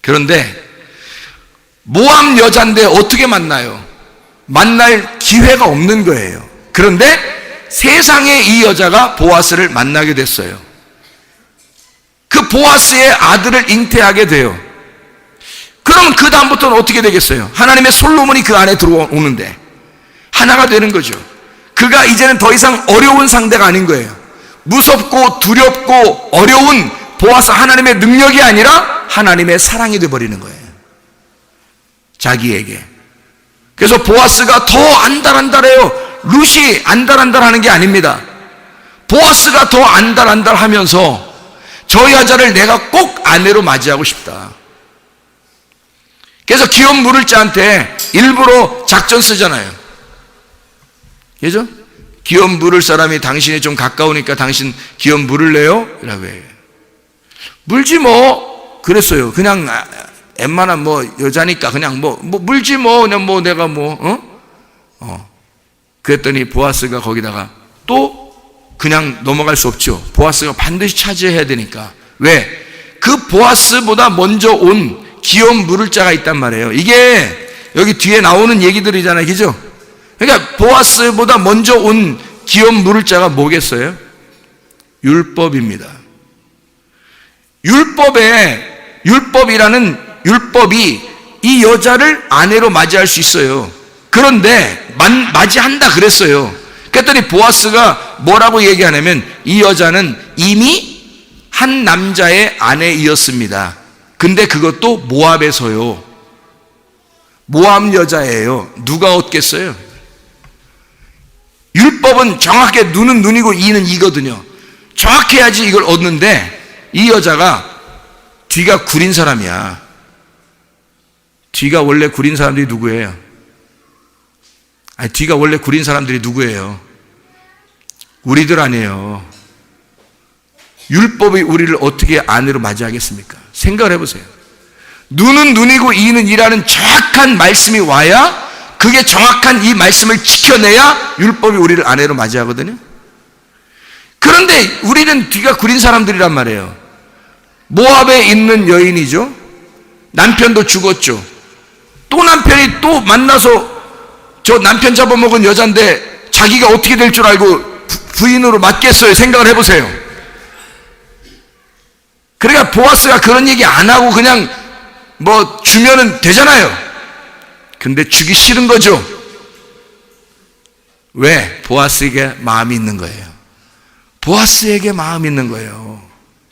그런데 모압 여자인데 어떻게 만나요? 만날 기회가 없는 거예요. 그런데 세상에 이 여자가 보아스를 만나게 됐어요. 그 보아스의 아들을 잉태하게 돼요. 그럼 그 다음부터는 어떻게 되겠어요? 하나님의 솔로몬이 그 안에 들어오는데 하나가 되는 거죠. 그가 이제는 더 이상 어려운 상대가 아닌 거예요. 무섭고 두렵고 어려운 보아스, 하나님의 능력이 아니라 하나님의 사랑이 되어버리는 거예요. 자기에게. 그래서 보아스가 더 안달안달해요. 룻이 안달안달하는 게 아닙니다. 보아스가 더 안달안달하면서 저 여자를 내가 꼭 아내로 맞이하고 싶다. 그래서 기업 물을 자한테 일부러 작전 쓰잖아요. 그죠? 기업 물을 사람이 당신이 좀 가까우니까 당신 기업 물을래요? 라고 해요. 물지 뭐. 그랬어요. 그냥 웬만한 뭐 여자니까 그냥 뭐 물지 뭐. 그냥 뭐 내가 뭐 그랬더니 보아스가 거기다가 또 그냥 넘어갈 수 없죠. 보아스가 반드시 차지해야 되니까. 왜? 그 보아스보다 먼저 온 기업 물을 자가 있단 말이에요. 이게 여기 뒤에 나오는 얘기들이잖아요. 그죠? 그러니까 보아스보다 먼저 온 기업 물을 자가 뭐겠어요? 율법입니다. 율법이라는 율법이 이 여자를 아내로 맞이할 수 있어요. 그런데 맞이한다 그랬어요. 그랬더니 보아스가 뭐라고 얘기하냐면 이 여자는 이미 한 남자의 아내이었습니다. 근데 그것도 모압에서요. 모압 여자예요. 누가 얻겠어요? 율법은 정확하게 눈은 눈이고 이는 이거든요. 정확해야지 이걸 얻는데 이 여자가 뒤가 구린 사람이야. 뒤가 원래 구린 사람들이 누구예요? 아니, 뒤가 원래 구린 사람들이 누구예요? 우리들 아니에요. 율법이 우리를 어떻게 아내로 맞이하겠습니까? 생각을 해보세요. 눈은 눈이고 이는 이라는 정확한 말씀이 와야, 그게 정확한 이 말씀을 지켜내야 율법이 우리를 아내로 맞이하거든요. 그런데 우리는 뒤가 구린 사람들이란 말이에요. 모압에 있는 여인이죠. 남편도 죽었죠. 또 남편이 또 만나서 저 남편 잡아먹은 여잔데 자기가 어떻게 될 줄 알고 부인으로 맞겠어요? 생각을 해보세요. 그러니까 보아스가 그런 얘기 안 하고 그냥 뭐 주면은 되잖아요. 근데 주기 싫은 거죠. 왜? 보아스에게 마음이 있는 거예요. 보아스에게 마음이 있는 거예요.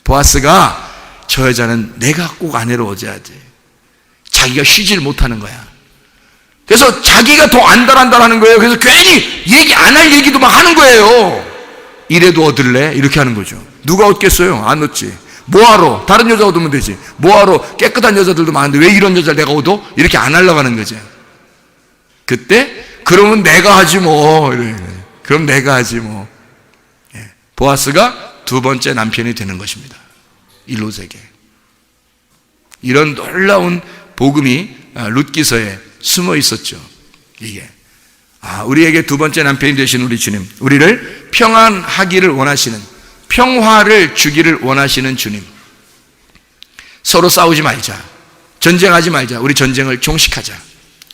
보아스가 저 여자는 내가 꼭 아내로 얻어야지. 자기가 쉬질 못하는 거야. 그래서 자기가 더 안달안달하는 거예요. 그래서 괜히 얘기 안 할 얘기도 막 하는 거예요. 이래도 얻을래? 이렇게 하는 거죠. 누가 얻겠어요? 안 얻지. 뭐하러? 다른 여자 얻으면 되지. 뭐하러? 깨끗한 여자들도 많은데 왜 이런 여자를 내가 얻어? 이렇게 안 하려고 하는 거죠. 그때 그러면 내가 하지 뭐. 그럼 내가 하지 뭐. 보아스가 두 번째 남편이 되는 것입니다. 룻에게. 이런 놀라운 복음이 룻기서에 숨어 있었죠. 이게 우리에게 두 번째 남편이 되신 우리 주님, 우리를 평안하기를 원하시는, 평화를 주기를 원하시는 주님. 서로 싸우지 말자. 전쟁하지 말자. 우리 전쟁을 종식하자.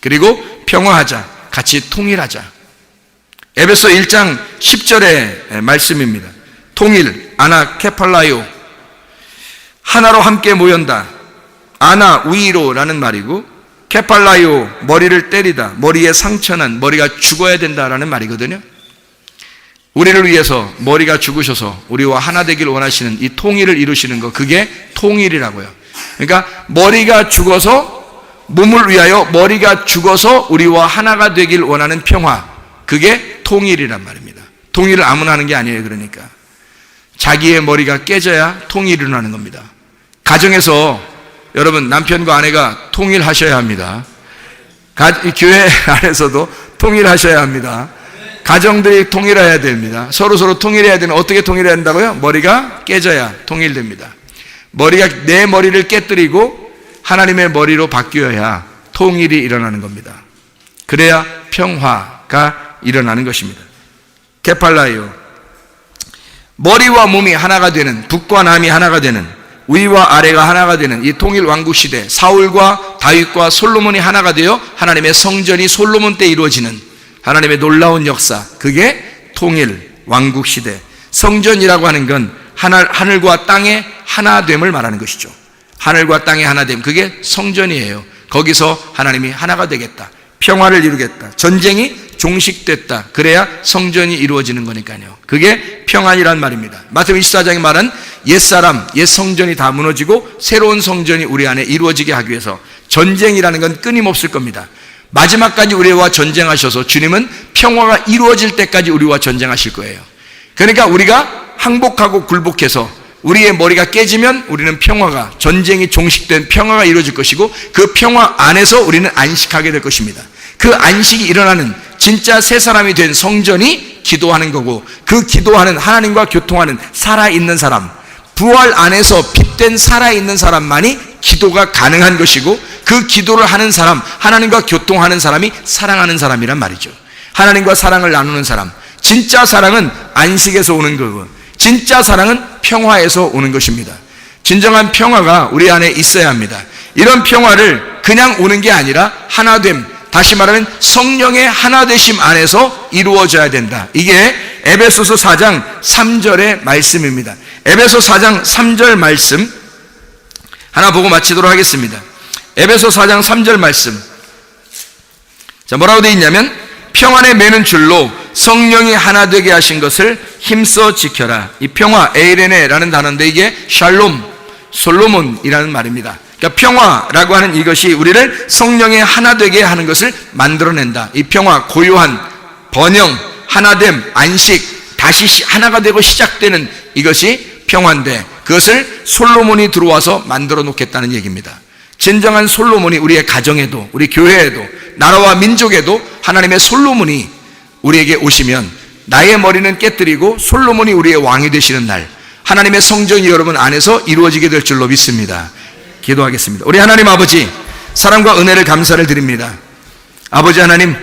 그리고 평화하자. 같이 통일하자. 에베소 1장 10절의 말씀입니다. 통일, 아나케팔라요. 하나로 함께 모연다. 아나, 위로라는 말이고, 케팔라요, 머리를 때리다. 머리에 상처난, 머리가 죽어야 된다라는 말이거든요. 우리를 위해서 머리가 죽으셔서 우리와 하나 되길 원하시는 이 통일을 이루시는 것, 그게 통일이라고요. 그러니까 머리가 죽어서, 몸을 위하여 머리가 죽어서 우리와 하나가 되길 원하는 평화, 그게 통일이란 말입니다. 통일을 아무나 하는 게 아니에요. 그러니까 자기의 머리가 깨져야 통일이 일어나는 겁니다. 가정에서 여러분, 남편과 아내가 통일하셔야 합니다. 교회 안에서도 통일하셔야 합니다. 가정들이 통일해야 됩니다. 서로 통일해야 되는, 어떻게 통일해야 된다고요? 머리가 깨져야 통일됩니다. 내 머리를 깨뜨리고 하나님의 머리로 바뀌어야 통일이 일어나는 겁니다. 그래야 평화가 일어나는 것입니다. 케팔라요, 머리와 몸이 하나가 되는, 북과 남이 하나가 되는, 위와 아래가 하나가 되는 이 통일 왕국 시대, 사울과 다윗과 솔로몬이 하나가 되어 하나님의 성전이 솔로몬 때 이루어지는 하나님의 놀라운 역사, 그게 통일 왕국 시대. 성전이라고 하는 건 하늘과 땅의 하나됨을 말하는 것이죠. 하늘과 땅의 하나됨, 그게 성전이에요. 거기서 하나님이 하나가 되겠다, 평화를 이루겠다, 전쟁이 종식됐다, 그래야 성전이 이루어지는 거니까요. 그게 평안이란 말입니다. 마태복음 24장에 말한 옛사람, 옛 성전이 다 무너지고 새로운 성전이 우리 안에 이루어지게 하기 위해서 전쟁이라는 건 끊임없을 겁니다. 마지막까지 우리와 전쟁하셔서 주님은 평화가 이루어질 때까지 우리와 전쟁하실 거예요. 그러니까 우리가 항복하고 굴복해서 우리의 머리가 깨지면 우리는 평화가, 전쟁이 종식된 평화가 이루어질 것이고, 그 평화 안에서 우리는 안식하게 될 것입니다. 그 안식이 일어나는 진짜 새 사람이 된 성전이 기도하는 거고, 그 기도하는, 하나님과 교통하는 살아있는 사람, 부활 안에서 빛된 살아있는 사람만이 기도가 가능한 것이고, 그 기도를 하는 사람, 하나님과 교통하는 사람이 사랑하는 사람이란 말이죠. 하나님과 사랑을 나누는 사람. 진짜 사랑은 안식에서 오는 거고, 진짜 사랑은 평화에서 오는 것입니다. 진정한 평화가 우리 안에 있어야 합니다. 이런 평화를 그냥 오는 게 아니라 하나됨, 다시 말하면 성령의 하나되심 안에서 이루어져야 된다. 이게 에베소서 4장 3절의 말씀입니다. 에베소 4장 3절 말씀 하나 보고 마치도록 하겠습니다. 에베소 4장 3절 말씀. 자, 뭐라고 되어 있냐면, 평안에 매는 줄로 성령이 하나 되게 하신 것을 힘써 지켜라. 이 평화, 에이레네라는 단어인데 이게 샬롬, 솔로몬이라는 말입니다. 그러니까 평화라고 하는 이것이 우리를 성령의 하나 되게 하는 것을 만들어낸다. 이 평화, 고요한, 번영, 하나됨, 안식, 다시 하나가 되고 시작되는 이것이 평화인데, 그것을 솔로몬이 들어와서 만들어 놓겠다는 얘기입니다. 진정한 솔로몬이 우리의 가정에도, 우리 교회에도, 나라와 민족에도 하나님의 솔로몬이 우리에게 오시면 나의 머리는 깨뜨리고 솔로몬이 우리의 왕이 되시는 날, 하나님의 성전이 여러분 안에서 이루어지게 될 줄로 믿습니다. 기도하겠습니다. 우리 하나님 아버지, 사랑과 은혜를 감사를 드립니다. 아버지 하나님,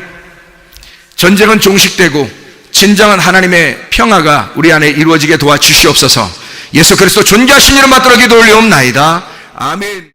전쟁은 종식되고 진정한 하나님의 평화가 우리 안에 이루어지게 도와주시옵소서. 예수 그리스도 존귀하신 이름 받들어 기도 올리옵나이다. 아멘.